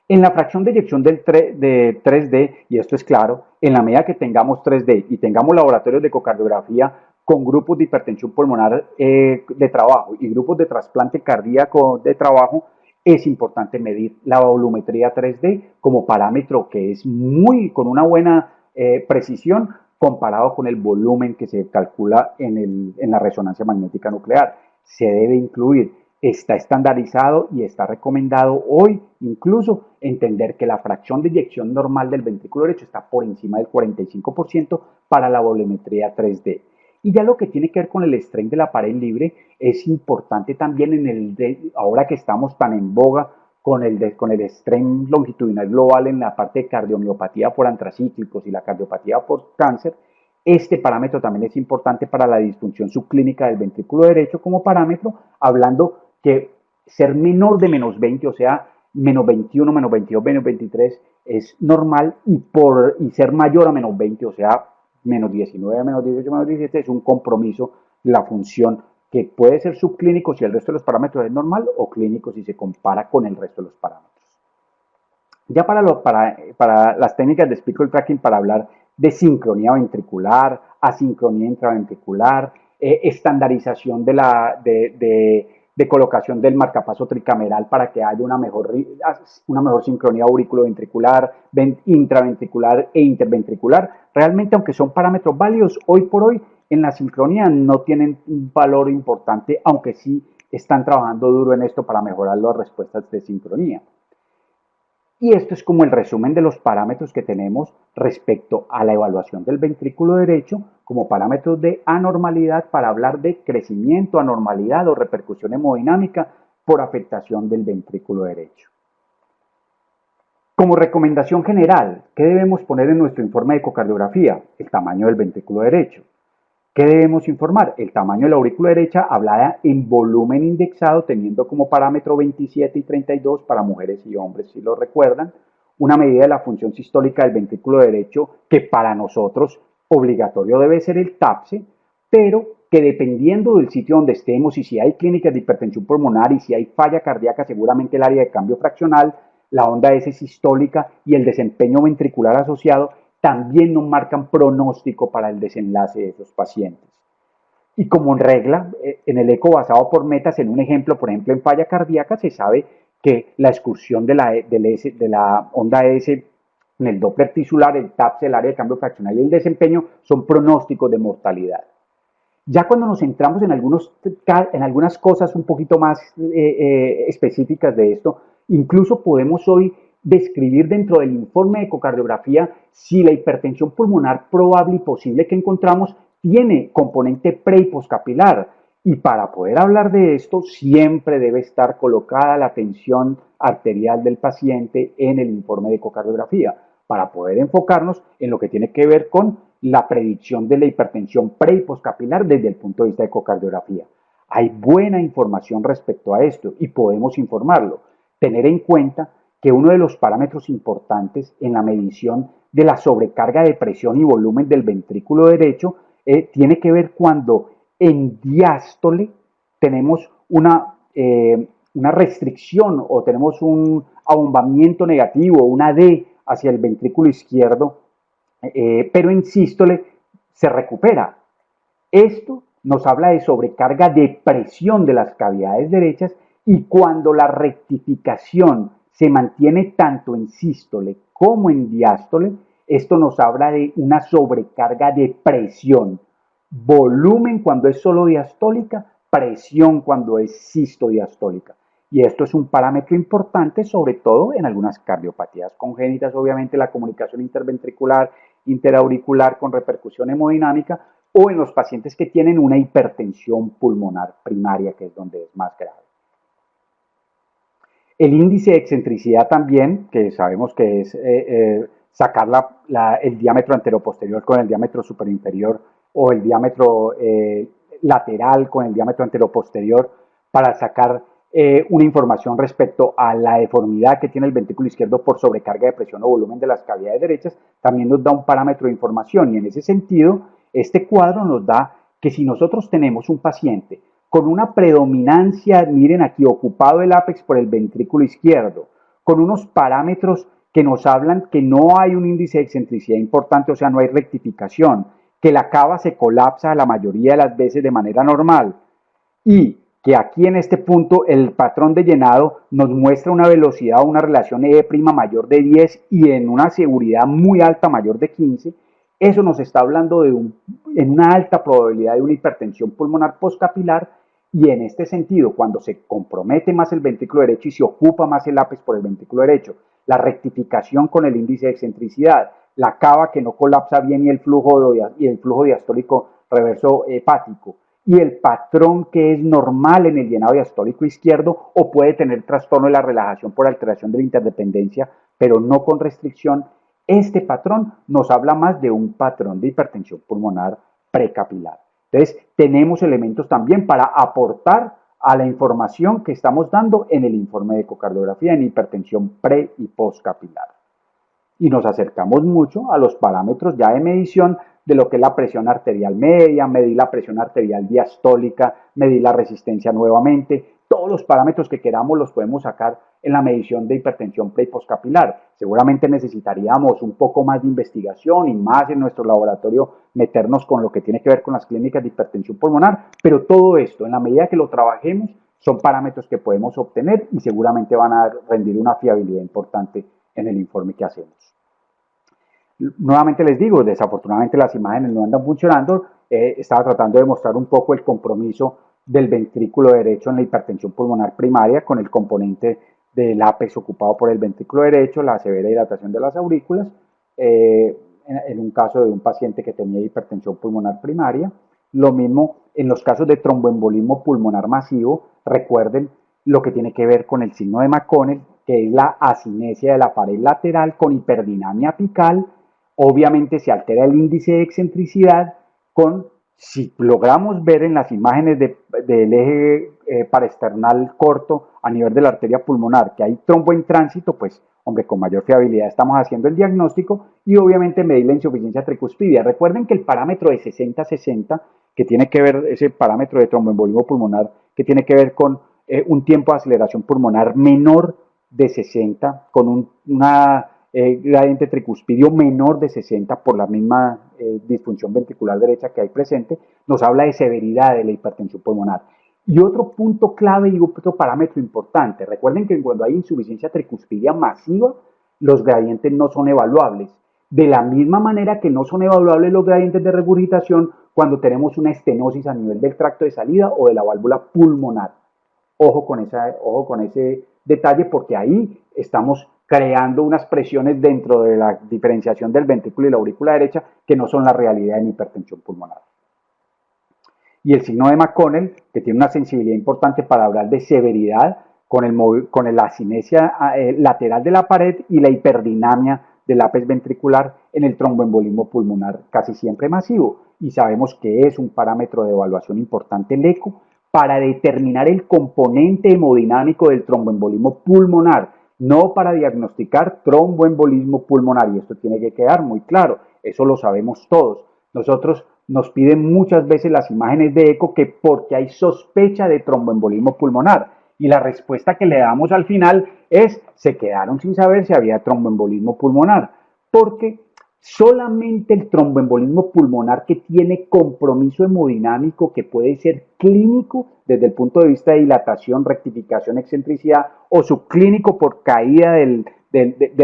En la fracción de eyección de 3D, y esto es claro, en la medida que tengamos 3D y tengamos laboratorios de ecocardiografía con grupos de hipertensión pulmonar de trabajo y grupos de trasplante cardíaco de trabajo, es importante medir la volumetría 3D como parámetro que es con una buena precisión comparado con el volumen que se calcula en la resonancia magnética nuclear. Se debe incluir, está estandarizado y está recomendado hoy incluso entender que la fracción de eyección normal del ventrículo derecho está por encima del 45% para la volumetría 3D. Y ya lo que tiene que ver con el strain de la pared libre es importante también ahora que estamos tan en boga con el strain longitudinal global en la parte de cardiomiopatía por antracíclicos y la cardiopatía por cáncer. Este parámetro también es importante para la disfunción subclínica del ventrículo derecho como parámetro, hablando que ser menor de menos 20, o sea, menos 21, menos 22, menos 23 es normal y ser mayor a menos 20, o sea, menos 19, menos 18, menos 17 es un compromiso de la función que puede ser subclínico si el resto de los parámetros es normal o clínico si se compara con el resto de los parámetros. Ya para las técnicas de speckle tracking, para hablar de sincronía ventricular, asincronía intraventricular, estandarización de colocación del marcapaso tricameral para que haya una mejor sincronía auriculoventricular, intraventricular e interventricular. Realmente, aunque son parámetros válidos, hoy por hoy en la sincronía no tienen un valor importante, aunque sí están trabajando duro en esto para mejorar las respuestas de sincronía. Y esto es como el resumen de los parámetros que tenemos respecto a la evaluación del ventrículo derecho como parámetros de anormalidad para hablar de crecimiento, anormalidad o repercusión hemodinámica por afectación del ventrículo derecho. Como recomendación general, ¿qué debemos poner en nuestro informe de ecocardiografía? El tamaño del ventrículo derecho. ¿Qué debemos informar? El tamaño de la aurícula derecha hablada en volumen indexado, teniendo como parámetro 27 y 32 para mujeres y hombres, si lo recuerdan. Una medida de la función sistólica del ventrículo derecho que para nosotros obligatorio debe ser el TAPSE, pero que dependiendo del sitio donde estemos y si hay clínicas de hipertensión pulmonar y si hay falla cardíaca, seguramente el área de cambio fraccional, la onda S sistólica y el desempeño ventricular asociado también nos marcan pronóstico para el desenlace de esos pacientes. Y como en regla, en el eco basado por metas, en un ejemplo, por ejemplo, en falla cardíaca, se sabe que la excursión de la onda S en el Doppler tisular, el TAPS, el área de cambio fraccional y el desempeño son pronósticos de mortalidad. Ya cuando nos centramos en algunas cosas un poquito más específicas de esto, incluso podemos hoy describir dentro del informe de ecocardiografía si la hipertensión pulmonar probable y posible que encontramos tiene componente pre y poscapilar. Y para poder hablar de esto, siempre debe estar colocada la tensión arterial del paciente en el informe de ecocardiografía, para poder enfocarnos en lo que tiene que ver con la predicción de la hipertensión pre y poscapilar desde el punto de vista de ecocardiografía. Hay buena información respecto a esto y podemos informarlo. Tener en cuenta que uno de los parámetros importantes en la medición de la sobrecarga de presión y volumen del ventrículo derecho tiene que ver cuando en diástole tenemos una restricción o tenemos un abombamiento negativo, una D hacia el ventrículo izquierdo, pero en sístole se recupera. Esto nos habla de sobrecarga de presión de las cavidades derechas, y cuando la rectificación se mantiene tanto en sístole como en diástole, esto nos habla de una sobrecarga de presión. Volumen cuando es solo diastólica, presión cuando es sistodiastólica. Y esto es un parámetro importante, sobre todo en algunas cardiopatías congénitas, obviamente la comunicación interventricular, interauricular con repercusión hemodinámica, o en los pacientes que tienen una hipertensión pulmonar primaria, que es donde es más grave. El índice de excentricidad también, que sabemos que es sacar el diámetro anteroposterior con el diámetro superinferior, o el diámetro lateral con el diámetro anteroposterior, para sacar una información respecto a la deformidad que tiene el ventrículo izquierdo por sobrecarga de presión o volumen de las cavidades derechas, también nos da un parámetro de información. Y en ese sentido, este cuadro nos da que si nosotros tenemos un paciente con una predominancia, miren aquí, ocupado el ápex por el ventrículo izquierdo, con unos parámetros que nos hablan que no hay un índice de excentricidad importante, o sea, no hay rectificación, que la cava se colapsa la mayoría de las veces de manera normal, y que aquí en este punto el patrón de llenado nos muestra una velocidad o una relación E' mayor de 10 y en una seguridad muy alta mayor de 15, eso nos está hablando de en una alta probabilidad de una hipertensión pulmonar postcapilar. Y en este sentido, cuando se compromete más el ventrículo derecho y se ocupa más el ápex por el ventrículo derecho, la rectificación con el índice de excentricidad, la cava que no colapsa bien y el flujo diastólico reverso hepático, y el patrón que es normal en el llenado diastólico izquierdo, o puede tener trastorno de la relajación por alteración de la interdependencia, pero no con restricción, este patrón nos habla más de un patrón de hipertensión pulmonar precapilar. Entonces, tenemos elementos también para aportar a la información que estamos dando en el informe de ecocardiografía en hipertensión pre y postcapilar. Y nos acercamos mucho a los parámetros ya de medición de lo que es la presión arterial media, medir la presión arterial diastólica, medir la resistencia nuevamente. Todos los parámetros que queramos los podemos sacar en la medición de hipertensión pre y postcapilar. Seguramente necesitaríamos un poco más de investigación y más en nuestro laboratorio meternos con lo que tiene que ver con las clínicas de hipertensión pulmonar, pero todo esto, en la medida que lo trabajemos, son parámetros que podemos obtener y seguramente van a rendir una fiabilidad importante en el informe que hacemos. Nuevamente les digo, desafortunadamente las imágenes no andan funcionando. Estaba tratando de mostrar un poco el compromiso del ventrículo derecho en la hipertensión pulmonar primaria con el componente del ápex ocupado por el ventrículo derecho, la severa dilatación de las aurículas, en un caso de un paciente que tenía hipertensión pulmonar primaria. Lo mismo en los casos de tromboembolismo pulmonar masivo. Recuerden lo que tiene que ver con el signo de McConnell, que es la asinesia de la pared lateral con hiperdinamia apical. Obviamente se altera el índice de excentricidad si logramos ver en las imágenes del eje paraesternal corto a nivel de la arteria pulmonar que hay trombo en tránsito, pues hombre, con mayor fiabilidad estamos haciendo el diagnóstico, y obviamente medir la insuficiencia tricuspidia. Recuerden que el parámetro de 60-60, que tiene que ver, ese parámetro de tromboembolismo pulmonar, que tiene que ver con un tiempo de aceleración pulmonar menor de 60, con una gradiente tricuspidio menor de 60 por la misma disfunción ventricular derecha que hay presente, nos habla de severidad de la hipertensión pulmonar. Y otro punto clave y otro parámetro importante, recuerden que cuando hay insuficiencia tricuspidia masiva, los gradientes no son evaluables. De la misma manera que no son evaluables los gradientes de regurgitación cuando tenemos una estenosis a nivel del tracto de salida o de la válvula pulmonar. Ojo con ese detalle, porque ahí estamos creando unas presiones dentro de la diferenciación del ventrículo y la aurícula derecha que no son la realidad en hipertensión pulmonar. Y el signo de McConnell, que tiene una sensibilidad importante para hablar de severidad con la asinesia lateral de la pared y la hiperdinamia del ápex ventricular en el tromboembolismo pulmonar casi siempre masivo. Y sabemos que es un parámetro de evaluación importante el eco para determinar el componente hemodinámico del tromboembolismo pulmonar, no para diagnosticar tromboembolismo pulmonar, y esto tiene que quedar muy claro, eso lo sabemos todos. Nosotros nos piden muchas veces las imágenes de eco que porque hay sospecha de tromboembolismo pulmonar, y la respuesta que le damos al final es: se quedaron sin saber si había tromboembolismo pulmonar, porque Solamente el tromboembolismo pulmonar que tiene compromiso hemodinámico que puede ser clínico desde el punto de vista de dilatación, rectificación, excentricidad o subclínico por caída del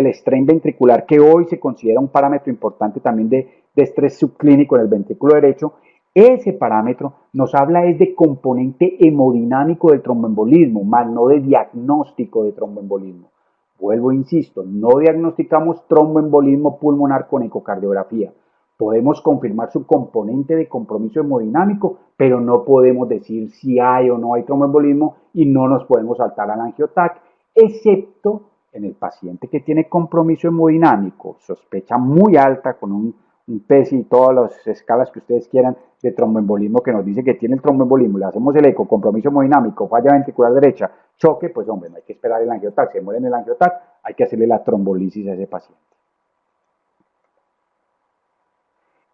estrés ventricular, que hoy se considera un parámetro importante también de estrés subclínico en el ventrículo derecho. Ese parámetro nos habla es de componente hemodinámico del tromboembolismo, más no de diagnóstico de tromboembolismo. Vuelvo, insisto, no diagnosticamos tromboembolismo pulmonar con ecocardiografía. Podemos confirmar su componente de compromiso hemodinámico, pero no podemos decir si hay o no hay tromboembolismo y no nos podemos saltar al angiotac, excepto en el paciente que tiene compromiso hemodinámico, sospecha muy alta con un PESI y todas las escalas que ustedes quieran de tromboembolismo que nos dice que tiene el tromboembolismo, le hacemos el eco, compromiso hemodinámico, falla ventricular derecha, choque, pues hombre, no hay que esperar el angiotac, se muere en el angiotac, hay que hacerle la trombolisis a ese paciente.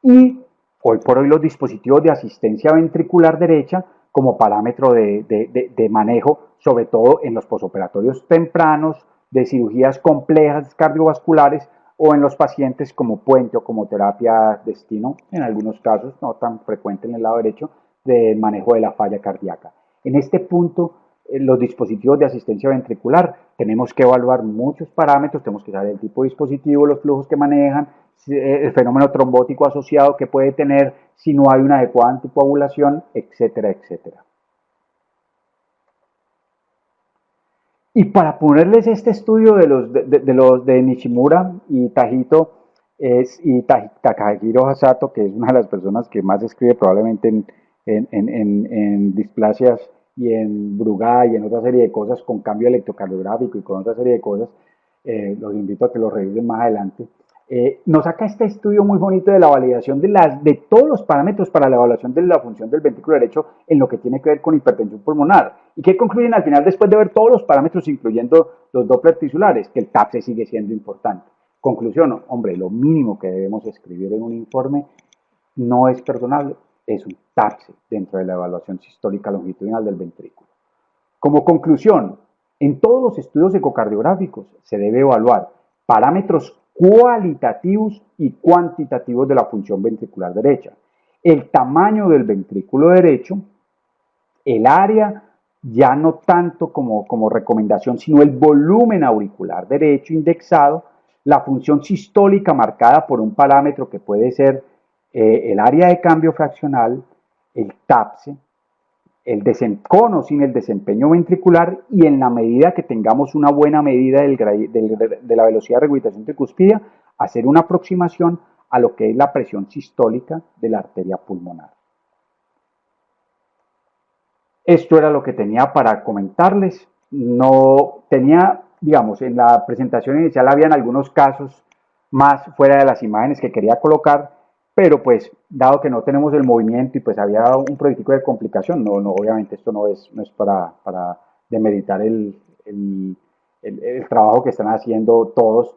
Y hoy por hoy los dispositivos de asistencia ventricular derecha como parámetro de manejo, sobre todo en los posoperatorios tempranos, de cirugías complejas cardiovasculares o en los pacientes como puente o como terapia destino, en algunos casos, no tan frecuente en el lado derecho, de manejo de la falla cardíaca. En este punto, los dispositivos de asistencia ventricular, tenemos que evaluar muchos parámetros, tenemos que saber el tipo de dispositivo, los flujos que manejan, el fenómeno trombótico asociado que puede tener, si no hay una adecuada anticoagulación, etcétera, etcétera. Y para ponerles este estudio de Nishimura y Tajito y Takahiro Hasato, que es una de las personas que más escribe probablemente en displasias y en Brugada y en otra serie de cosas con cambio electrocardiográfico y con otra serie de cosas, los invito a que lo revisen más adelante. Nos saca este estudio muy bonito de la validación de todos los parámetros para la evaluación de la función del ventrículo derecho en lo que tiene que ver con hipertensión pulmonar. ¿Y qué concluyen al final después de ver todos los parámetros, incluyendo los Doppler tisulares? Que el TAPSE sigue siendo importante. Conclusión, hombre, lo mínimo que debemos escribir en un informe no es perdonable, es un TAPSE dentro de la evaluación sistólica longitudinal del ventrículo. Como conclusión, en todos los estudios ecocardiográficos se debe evaluar parámetros cualitativos y cuantitativos de la función ventricular derecha. El tamaño del ventrículo derecho, el área, ya no tanto como recomendación, sino el volumen auricular derecho indexado, la función sistólica marcada por un parámetro que puede ser el área de cambio fraccional, el TAPSE, el con o sin el desempeño ventricular y en la medida que tengamos una buena medida de la velocidad de regurgitación tricuspidia, hacer una aproximación a lo que es la presión sistólica de la arteria pulmonar. Esto era lo que tenía para comentarles. No tenía, digamos, en la presentación inicial habían algunos casos más fuera de las imágenes que quería colocar, pero pues dado que no tenemos el movimiento y pues había un proyectico de complicación, obviamente esto no es para demeritar el trabajo que están haciendo todos,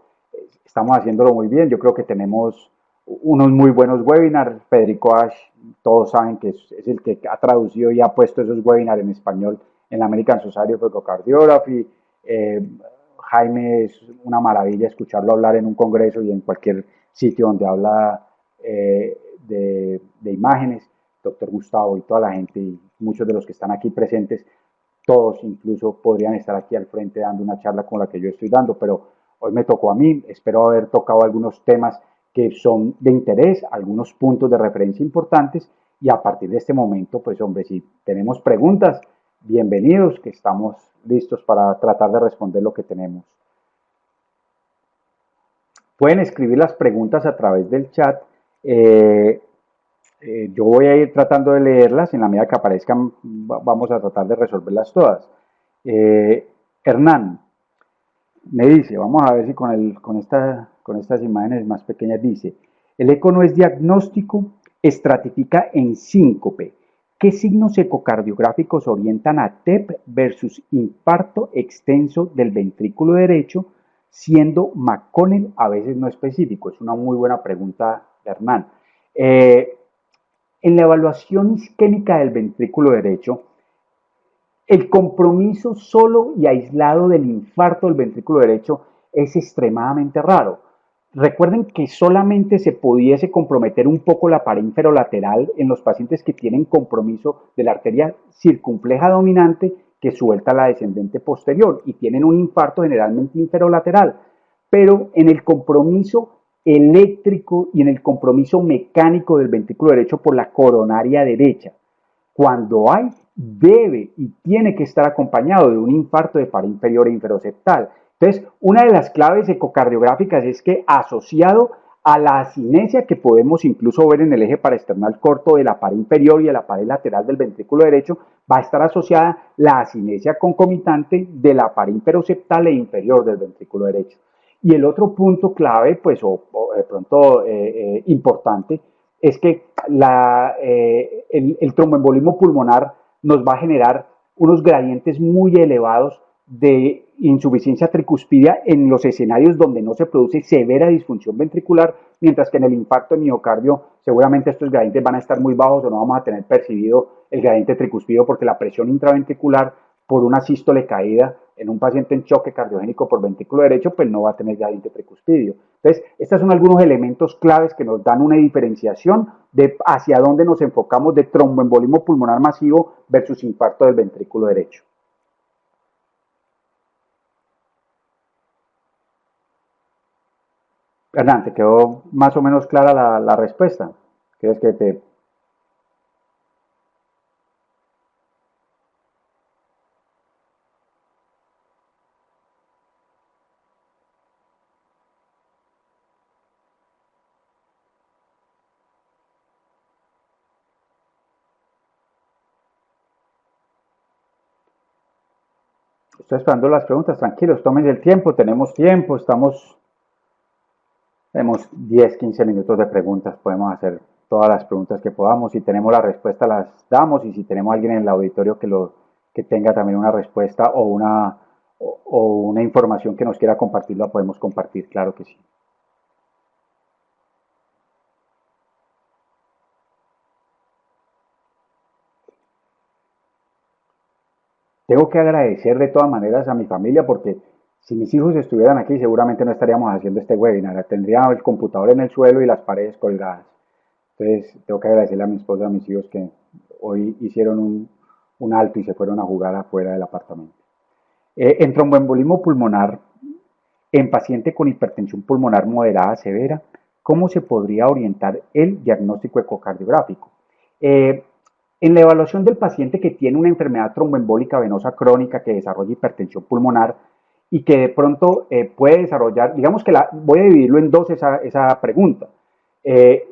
estamos haciéndolo muy bien, yo creo que tenemos unos muy buenos webinars. Federico Ash, todos saben que es el que ha traducido y ha puesto esos webinars en español en la American Society of Echocardiography. Jaime es una maravilla escucharlo hablar en un congreso y en cualquier sitio donde habla de imágenes. Doctor Gustavo y toda la gente y muchos de los que están aquí presentes, todos incluso podrían estar aquí al frente dando una charla como la que yo estoy dando, pero hoy me tocó a mí. Espero haber tocado algunos temas que son de interés, algunos puntos de referencia importantes y a partir de este momento, pues hombre, si tenemos preguntas, bienvenidos, que estamos listos para tratar de responder lo que tenemos. Pueden escribir las preguntas a través del chat. Yo voy a ir tratando de leerlas, en la medida que aparezcan vamos a tratar de resolverlas todas. Hernán me dice, vamos a ver si con estas imágenes más pequeñas dice, el eco no es diagnóstico, estratifica en síncope. ¿Qué signos ecocardiográficos orientan a TEP versus infarto extenso del ventrículo derecho, siendo McConnell a veces no específico? Es una muy buena pregunta, Hernán. En la evaluación isquémica del ventrículo derecho, el compromiso solo y aislado del infarto del ventrículo derecho es extremadamente raro. Recuerden que solamente se pudiese comprometer un poco la pared inferolateral en los pacientes que tienen compromiso de la arteria circunfleja dominante que suelta la descendente posterior y tienen un infarto generalmente inferolateral. Pero en el compromiso eléctrico y en el compromiso mecánico del ventrículo derecho por la coronaria derecha, cuando hay, debe y tiene que estar acompañado de un infarto de pared inferior e inferoseptal. Entonces, una de las claves ecocardiográficas es que asociado a la asinesia que podemos incluso ver en el eje paraesternal corto de la pared inferior y de la pared lateral del ventrículo derecho, va a estar asociada la asinesia concomitante de la pared inferoseptal e inferior del ventrículo derecho. Y el otro punto clave, pues, o de pronto importante, es que el tromboembolismo pulmonar nos va a generar unos gradientes muy elevados de insuficiencia tricuspidia en los escenarios donde no se produce severa disfunción ventricular, mientras que en el infarto de miocardio seguramente estos gradientes van a estar muy bajos o no vamos a tener percibido el gradiente tricuspidio porque la presión intraventricular por una sístole caída en un paciente en choque cardiogénico por ventrículo derecho, pues no va a tener gradiente tricuspidio. Entonces, estos son algunos elementos claves que nos dan una diferenciación de hacia dónde nos enfocamos de tromboembolismo pulmonar masivo versus infarto del ventrículo derecho. Hernán, ¿te quedó más o menos clara la respuesta? ¿Quieres que te... Estoy esperando las preguntas, tranquilos, tomen el tiempo, tenemos 10, 15 minutos de preguntas, podemos hacer todas las preguntas que podamos, si tenemos la respuesta las damos y si tenemos alguien en el auditorio que tenga también una respuesta o una información que nos quiera compartir, la podemos compartir, claro que sí. Tengo que agradecer de todas maneras a mi familia porque si mis hijos estuvieran aquí seguramente no estaríamos haciendo este webinar. Tendría el computador en el suelo y las paredes colgadas. Entonces tengo que agradecerle a mi esposa y a mis hijos que hoy hicieron un alto y se fueron a jugar afuera del apartamento. En tromboembolismo pulmonar, en paciente con hipertensión pulmonar moderada severa, ¿cómo se podría orientar el diagnóstico ecocardiográfico? Eh, en la evaluación del paciente que tiene una enfermedad tromboembólica venosa crónica que desarrolla hipertensión pulmonar y que de pronto puede desarrollar, digamos que voy a dividirlo en dos esa pregunta. Eh,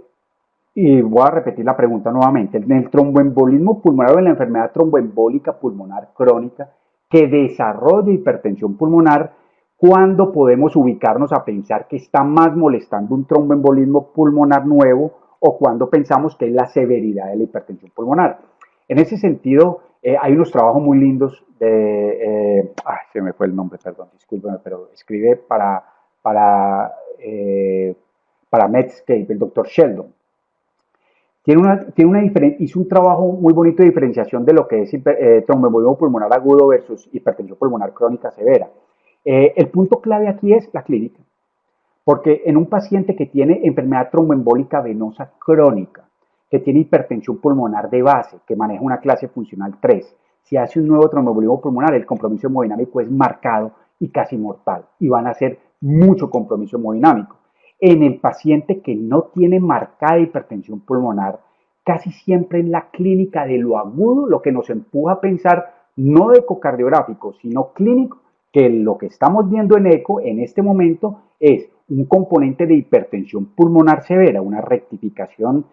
y voy a repetir la pregunta nuevamente. En el tromboembolismo pulmonar o en la enfermedad tromboembólica pulmonar crónica que desarrolla hipertensión pulmonar, ¿cuándo podemos ubicarnos a pensar que está más molestando un tromboembolismo pulmonar nuevo o cuando pensamos que es la severidad de la hipertensión pulmonar? En ese sentido, hay unos trabajos muy lindos se me fue el nombre, perdón, discúlpeme, pero escribe para Medscape, el doctor Sheldon. Hizo un trabajo muy bonito de diferenciación de lo que es tromboembolismo pulmonar agudo versus hipertensión pulmonar crónica severa. El punto clave aquí es la clínica, porque en un paciente que tiene enfermedad tromboembólica venosa crónica, que tiene hipertensión pulmonar de base, que maneja una clase funcional 3, si hace un nuevo tromboembolismo pulmonar, el compromiso hemodinámico es marcado y casi mortal, y van a hacer mucho compromiso hemodinámico. En el paciente que no tiene marcada hipertensión pulmonar, casi siempre en la clínica de lo agudo, lo que nos empuja a pensar no de ecocardiográfico, sino clínico, que lo que estamos viendo en eco en este momento es un componente de hipertensión pulmonar severa, una rectificación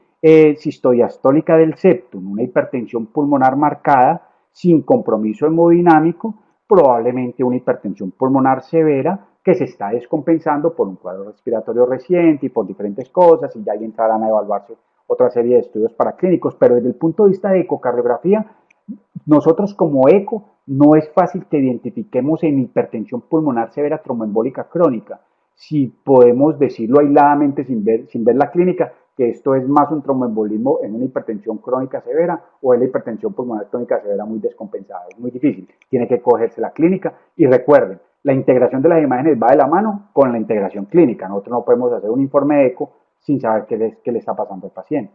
sistodiastólica del septum, una hipertensión pulmonar marcada sin compromiso hemodinámico, probablemente una hipertensión pulmonar severa que se está descompensando por un cuadro respiratorio reciente y por diferentes cosas, y ya ahí entrarán a evaluarse otra serie de estudios paraclínicos, pero desde el punto de vista de ecocardiografía, nosotros como eco no es fácil que identifiquemos en hipertensión pulmonar severa tromboembólica crónica, si podemos decirlo aisladamente sin ver la clínica, que esto es más un tromboembolismo en una hipertensión crónica severa o en la hipertensión pulmonar crónica severa muy descompensada. Es muy difícil, tiene que cogerse la clínica y recuerden, la integración de las imágenes va de la mano con la integración clínica. Nosotros no podemos hacer un informe de eco sin saber qué le está pasando al paciente.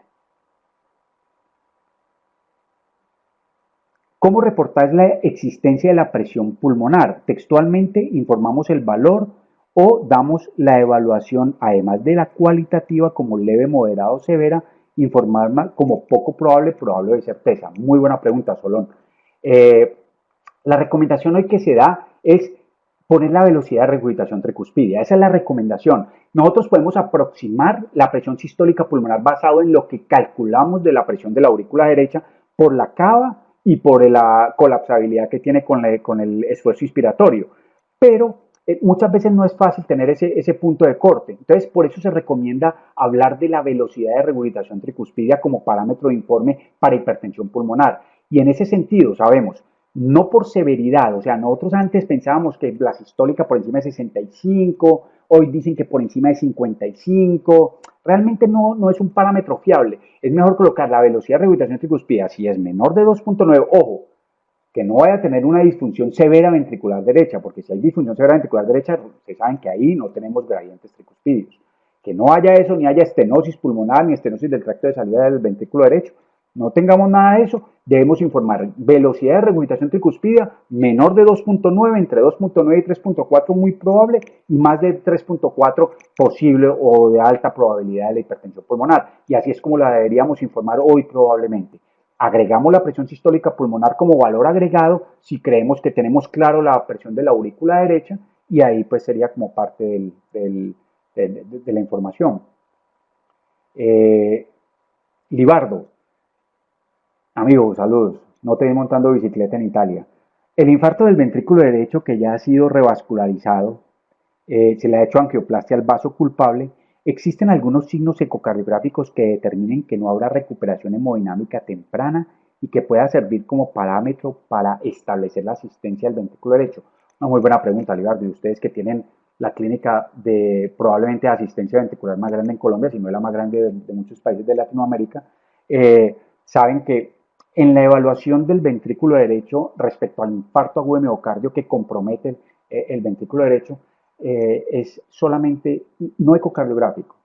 ¿Cómo reportar la existencia de la presión pulmonar? Textualmente informamos el valor o damos la evaluación, además de la cualitativa como leve, moderada o severa, informar como poco probable, probable o de certeza. Muy buena pregunta, Solón. Eh, la recomendación hoy que se da es poner la velocidad de regurgitación tricuspidia. Esa es la recomendación. Nosotros podemos aproximar la presión sistólica pulmonar basado en lo que calculamos de la presión de la aurícula derecha por la cava y por la colapsabilidad que tiene con el esfuerzo inspiratorio. Pero muchas veces no es fácil tener ese punto de corte. Entonces, por eso se recomienda hablar de la velocidad de regurgitación tricuspidia como parámetro de informe para hipertensión pulmonar. Y en ese sentido, sabemos, no por severidad, o sea, nosotros antes pensábamos que la sistólica por encima de 65, hoy dicen que por encima de 55, realmente no es un parámetro fiable. Es mejor colocar la velocidad de regurgitación tricuspidia, si es menor de 2.9, ojo, que no vaya a tener una disfunción severa ventricular derecha, porque si hay disfunción severa ventricular derecha, ustedes saben que ahí no tenemos gradientes tricuspídeos. Que no haya eso, ni haya estenosis pulmonar, ni estenosis del tracto de salida del ventrículo derecho. No tengamos nada de eso, debemos informar velocidad de regurgitación tricuspidia menor de 2.9, entre 2.9 y 3.4 muy probable, y más de 3.4 posible o de alta probabilidad de la hipertensión pulmonar. Y así es como la deberíamos informar hoy probablemente. Agregamos la presión sistólica pulmonar como valor agregado si creemos que tenemos claro la presión de la aurícula derecha, y ahí pues sería como parte de la información. Libardo, amigo, saludos. No te vi montando bicicleta en Italia. El infarto del ventrículo derecho que ya ha sido revascularizado, se le ha hecho angioplastia al vaso culpable. Existen algunos signos ecocardiográficos que determinen que no habrá recuperación hemodinámica temprana y que pueda servir como parámetro para establecer la asistencia del ventrículo derecho. Una muy buena pregunta, Libardo. Y ustedes que tienen la clínica de probablemente asistencia ventricular más grande en Colombia, si no es la más grande de muchos países de Latinoamérica, saben que en la evaluación del ventrículo derecho respecto al infarto agudo de miocardio que compromete el ventrículo derecho, es solamente no ecocardiográfico,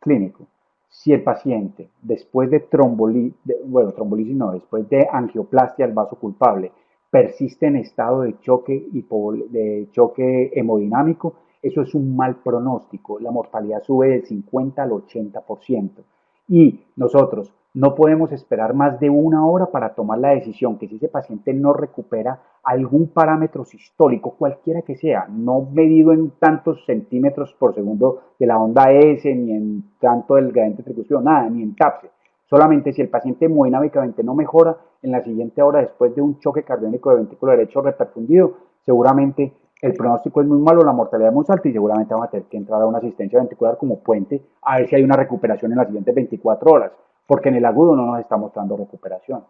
clínico. Si el paciente, después de trombolisis no, después de angioplastia al vaso culpable, persiste en estado de choque hemodinámico, eso es un mal pronóstico. La mortalidad sube del 50 al 80%. Y nosotros no podemos esperar más de una hora para tomar la decisión que si ese paciente no recupera algún parámetro sistólico, cualquiera que sea, no medido en tantos centímetros por segundo de la onda S, ni en tanto del gradiente tricuspídeo, nada, ni en TAPSE. Solamente si el paciente hemodinámicamente no mejora en la siguiente hora después de un choque cardiónico de ventrículo derecho reperfundido, seguramente el pronóstico es muy malo, la mortalidad es muy alta y seguramente vamos a tener que entrar a una asistencia ventricular como puente a ver si hay una recuperación en las siguientes 24 horas, porque en el agudo no nos está mostrando recuperación.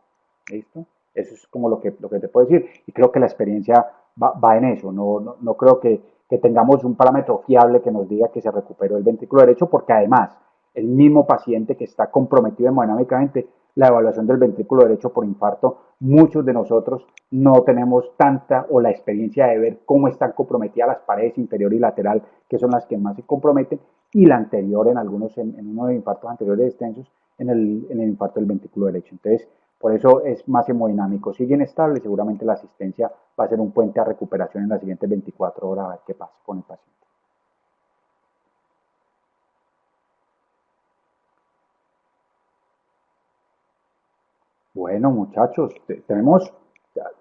¿Listo? Eso es como lo que te puedo decir. Y creo que la experiencia va en eso. No creo que tengamos un parámetro fiable que nos diga que se recuperó el ventrículo derecho, porque además el mismo paciente que está comprometido hemodinámicamente, la evaluación del ventrículo derecho por infarto, muchos de nosotros no tenemos tanta o la experiencia de ver cómo están comprometidas las paredes inferior y lateral, que son las que más se comprometen, y la anterior en algunos, en uno de los infartos anteriores extensos, en el infarto del ventrículo derecho. Entonces, por eso es más hemodinámico. Sigue inestable, seguramente la asistencia va a ser un puente a recuperación en las siguientes 24 horas, a ver qué pasa con el paciente. Bueno, muchachos,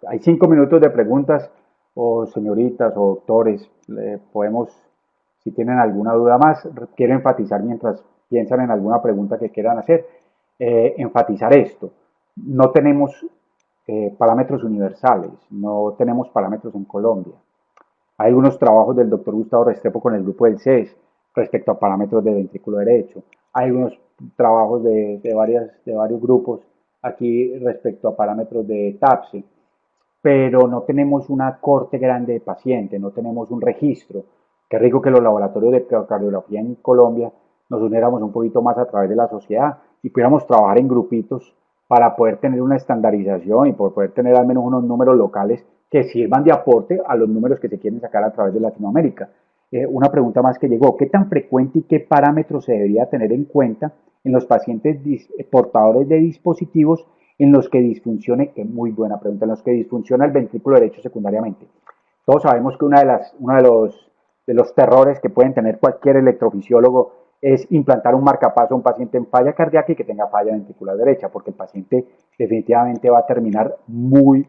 hay 5 minutos de preguntas, o señoritas o doctores, podemos, si tienen alguna duda más, quiero enfatizar mientras piensan en alguna pregunta que quieran hacer, enfatizar esto. No tenemos parámetros universales, no tenemos parámetros en Colombia. Hay algunos trabajos del doctor Gustavo Restrepo con el grupo del CES respecto a parámetros de ventrículo derecho. Hay unos trabajos de varios grupos aquí respecto a parámetros de TAPSE, pero no tenemos una corte grande de pacientes, no tenemos un registro. Qué rico que los laboratorios de cardiografía en Colombia nos uniéramos un poquito más a través de la sociedad y pudiéramos trabajar en grupitos para poder tener una estandarización y poder tener al menos unos números locales que sirvan de aporte a los números que se quieren sacar a través de Latinoamérica. Una pregunta más que llegó, ¿qué tan frecuente y qué parámetros se debería tener en cuenta en los pacientes portadores de dispositivos en los que disfuncione, que muy buena pregunta, en los que disfunciona el ventrículo derecho secundariamente? Todos sabemos que uno de los terrores que pueden tener cualquier electrofisiólogo es implantar un marcapaso a un paciente en falla cardíaca y que tenga falla ventricular derecha, porque el paciente definitivamente va a terminar muy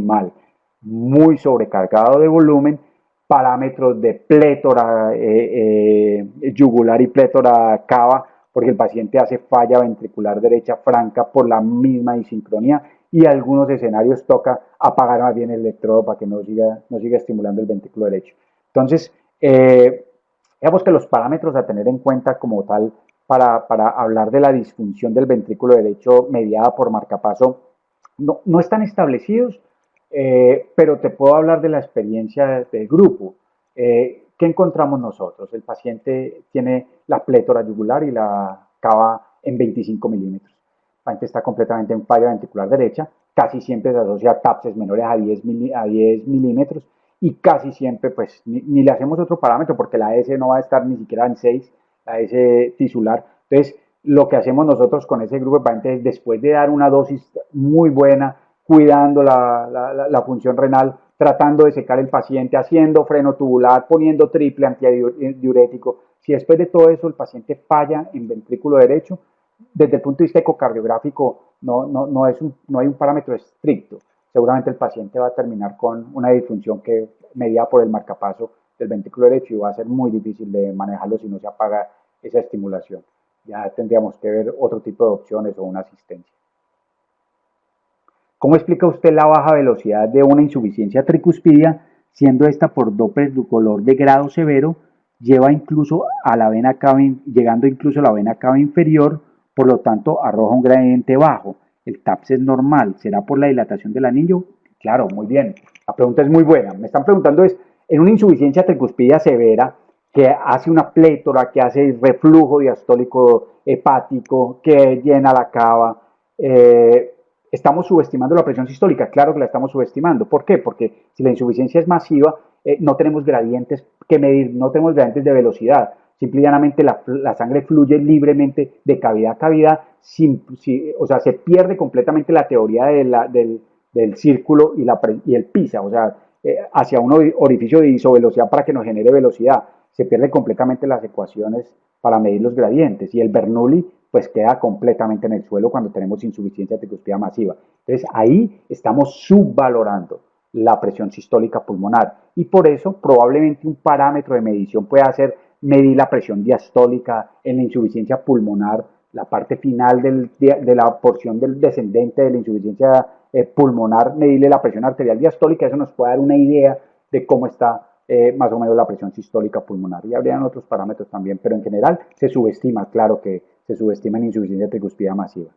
mal, muy sobrecargado de volumen, parámetros de plétora yugular y plétora cava, porque el paciente hace falla ventricular derecha franca por la misma disincronía, y algunos escenarios toca apagar más bien el electrodo para que no siga estimulando el ventrículo derecho. Entonces, digamos que los parámetros a tener en cuenta como tal para hablar de la disfunción del ventrículo derecho mediada por marcapaso no están establecidos, pero te puedo hablar de la experiencia del grupo. ¿Qué encontramos nosotros? El paciente tiene la plétora yugular y la cava en 25 milímetros. El paciente está completamente en falla ventricular derecha, casi siempre se asocia a TAPSes menores a 10 milímetros, y casi siempre pues ni le hacemos otro parámetro porque la S no va a estar ni siquiera en 6, la S tisular. Entonces, lo que hacemos nosotros con ese grupo de pacientes es, después de dar una dosis muy buena, cuidando la función renal, tratando de secar el paciente, haciendo freno tubular, poniendo triple antidiurético. Si después de todo eso el paciente falla en ventrículo derecho, desde el punto de vista ecocardiográfico no hay un parámetro estricto. Seguramente el paciente va a terminar con una disfunción que medida por el marcapaso del ventrículo derecho y va a ser muy difícil de manejarlo si no se apaga esa estimulación. Ya tendríamos que ver otro tipo de opciones o una asistencia. ¿Cómo explica usted la baja velocidad de una insuficiencia tricuspidia, siendo esta por Doppler color de grado severo, lleva incluso a la vena cava, llegando incluso a la vena cava inferior, por lo tanto arroja un gradiente bajo? El TAPS es normal, ¿será por la dilatación del anillo? Claro, muy bien. La pregunta es muy buena. Me están preguntando en una insuficiencia tricuspidia severa, que hace una plétora, que hace reflujo diastólico hepático, que llena la cava, ¿estamos subestimando la presión sistólica? Claro que la estamos subestimando. ¿Por qué? Porque si la insuficiencia es masiva, no tenemos gradientes que medir, no tenemos gradientes de velocidad. Simple y llanamente la sangre fluye libremente de cavidad a cavidad, o sea, se pierde completamente la teoría del círculo y el PISA, o sea, hacia un orificio de isovelocidad para que nos genere velocidad. Se pierde completamente las ecuaciones para medir los gradientes, y el Bernoulli pues queda completamente en el suelo cuando tenemos insuficiencia tricuspida masiva. Entonces ahí estamos subvalorando la presión sistólica pulmonar, y por eso probablemente un parámetro de medición pueda ser medir la presión diastólica en la insuficiencia pulmonar, la parte final de la porción del descendente de la insuficiencia pulmonar, medirle la presión arterial diastólica. Eso nos puede dar una idea de cómo está más o menos la presión sistólica pulmonar, y habrían otros parámetros también, pero en general se subestima, claro que se subestima en insuficiencia tricuspida masiva.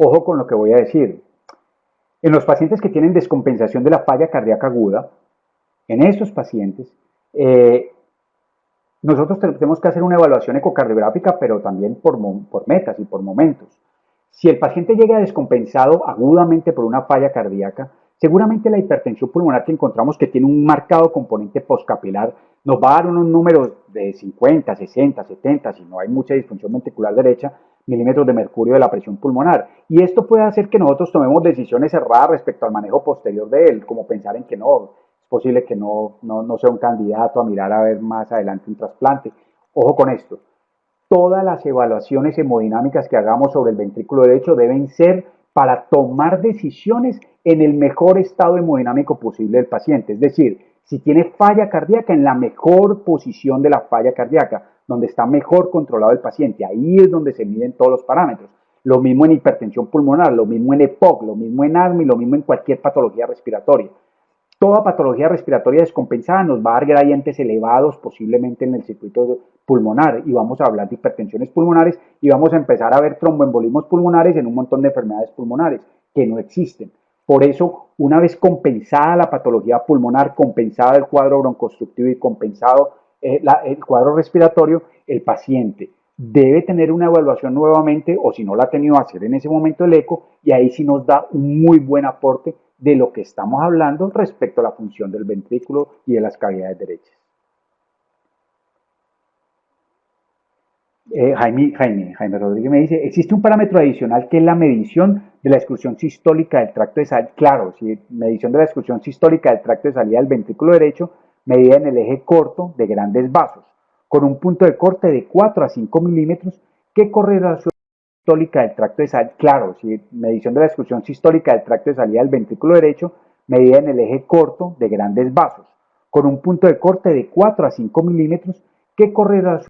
Ojo con lo que voy a decir. En los pacientes que tienen descompensación de la falla cardíaca aguda, en estos pacientes, nosotros tenemos que hacer una evaluación ecocardiográfica, pero también por metas y por momentos. Si el paciente llega descompensado agudamente por una falla cardíaca, seguramente la hipertensión pulmonar que encontramos, que tiene un marcado componente postcapilar, nos va a dar unos números de 50, 60, 70, si no hay mucha disfunción ventricular derecha, milímetros de mercurio de la presión pulmonar. Y esto puede hacer que nosotros tomemos decisiones erradas respecto al manejo posterior de él, como pensar en que no, es posible que no sea un candidato a mirar a ver más adelante un trasplante. Ojo con esto. Todas las evaluaciones hemodinámicas que hagamos sobre el ventrículo derecho deben ser para tomar decisiones en el mejor estado hemodinámico posible del paciente. Es decir, si tiene falla cardíaca, en la mejor posición de la falla cardíaca, donde está mejor controlado el paciente. Ahí es donde se miden todos los parámetros. Lo mismo en hipertensión pulmonar, lo mismo en EPOC, lo mismo en asma y lo mismo en cualquier patología respiratoria. Toda patología respiratoria descompensada nos va a dar gradientes elevados posiblemente en el circuito pulmonar, y vamos a hablar de hipertensiones pulmonares y vamos a empezar a ver tromboembolismos pulmonares en un montón de enfermedades pulmonares que no existen. Por eso, una vez compensada la patología pulmonar, compensado el cuadro broncoobstructivo y compensado el cuadro respiratorio, el paciente debe tener una evaluación nuevamente, o si no la ha tenido, hacer en ese momento el eco, y ahí sí nos da un muy buen aporte de lo que estamos hablando respecto a la función del ventrículo y de las cavidades derechas. Jaime Rodríguez me dice, existe un parámetro adicional que es la medición de la excursión sistólica del tracto de salida. Claro, sí, medición de la excursión sistólica del tracto de salida del ventrículo derecho, medida en el eje corto de grandes vasos, con un punto de corte de 4 a 5 milímetros que correlaciona sistólica del tracto de salida. Claro, sí, medición de la excursión sistólica del tracto de salida del ventrículo derecho, medida en el eje corto de grandes vasos, con un punto de corte de 4 a 5 milímetros que correlaciona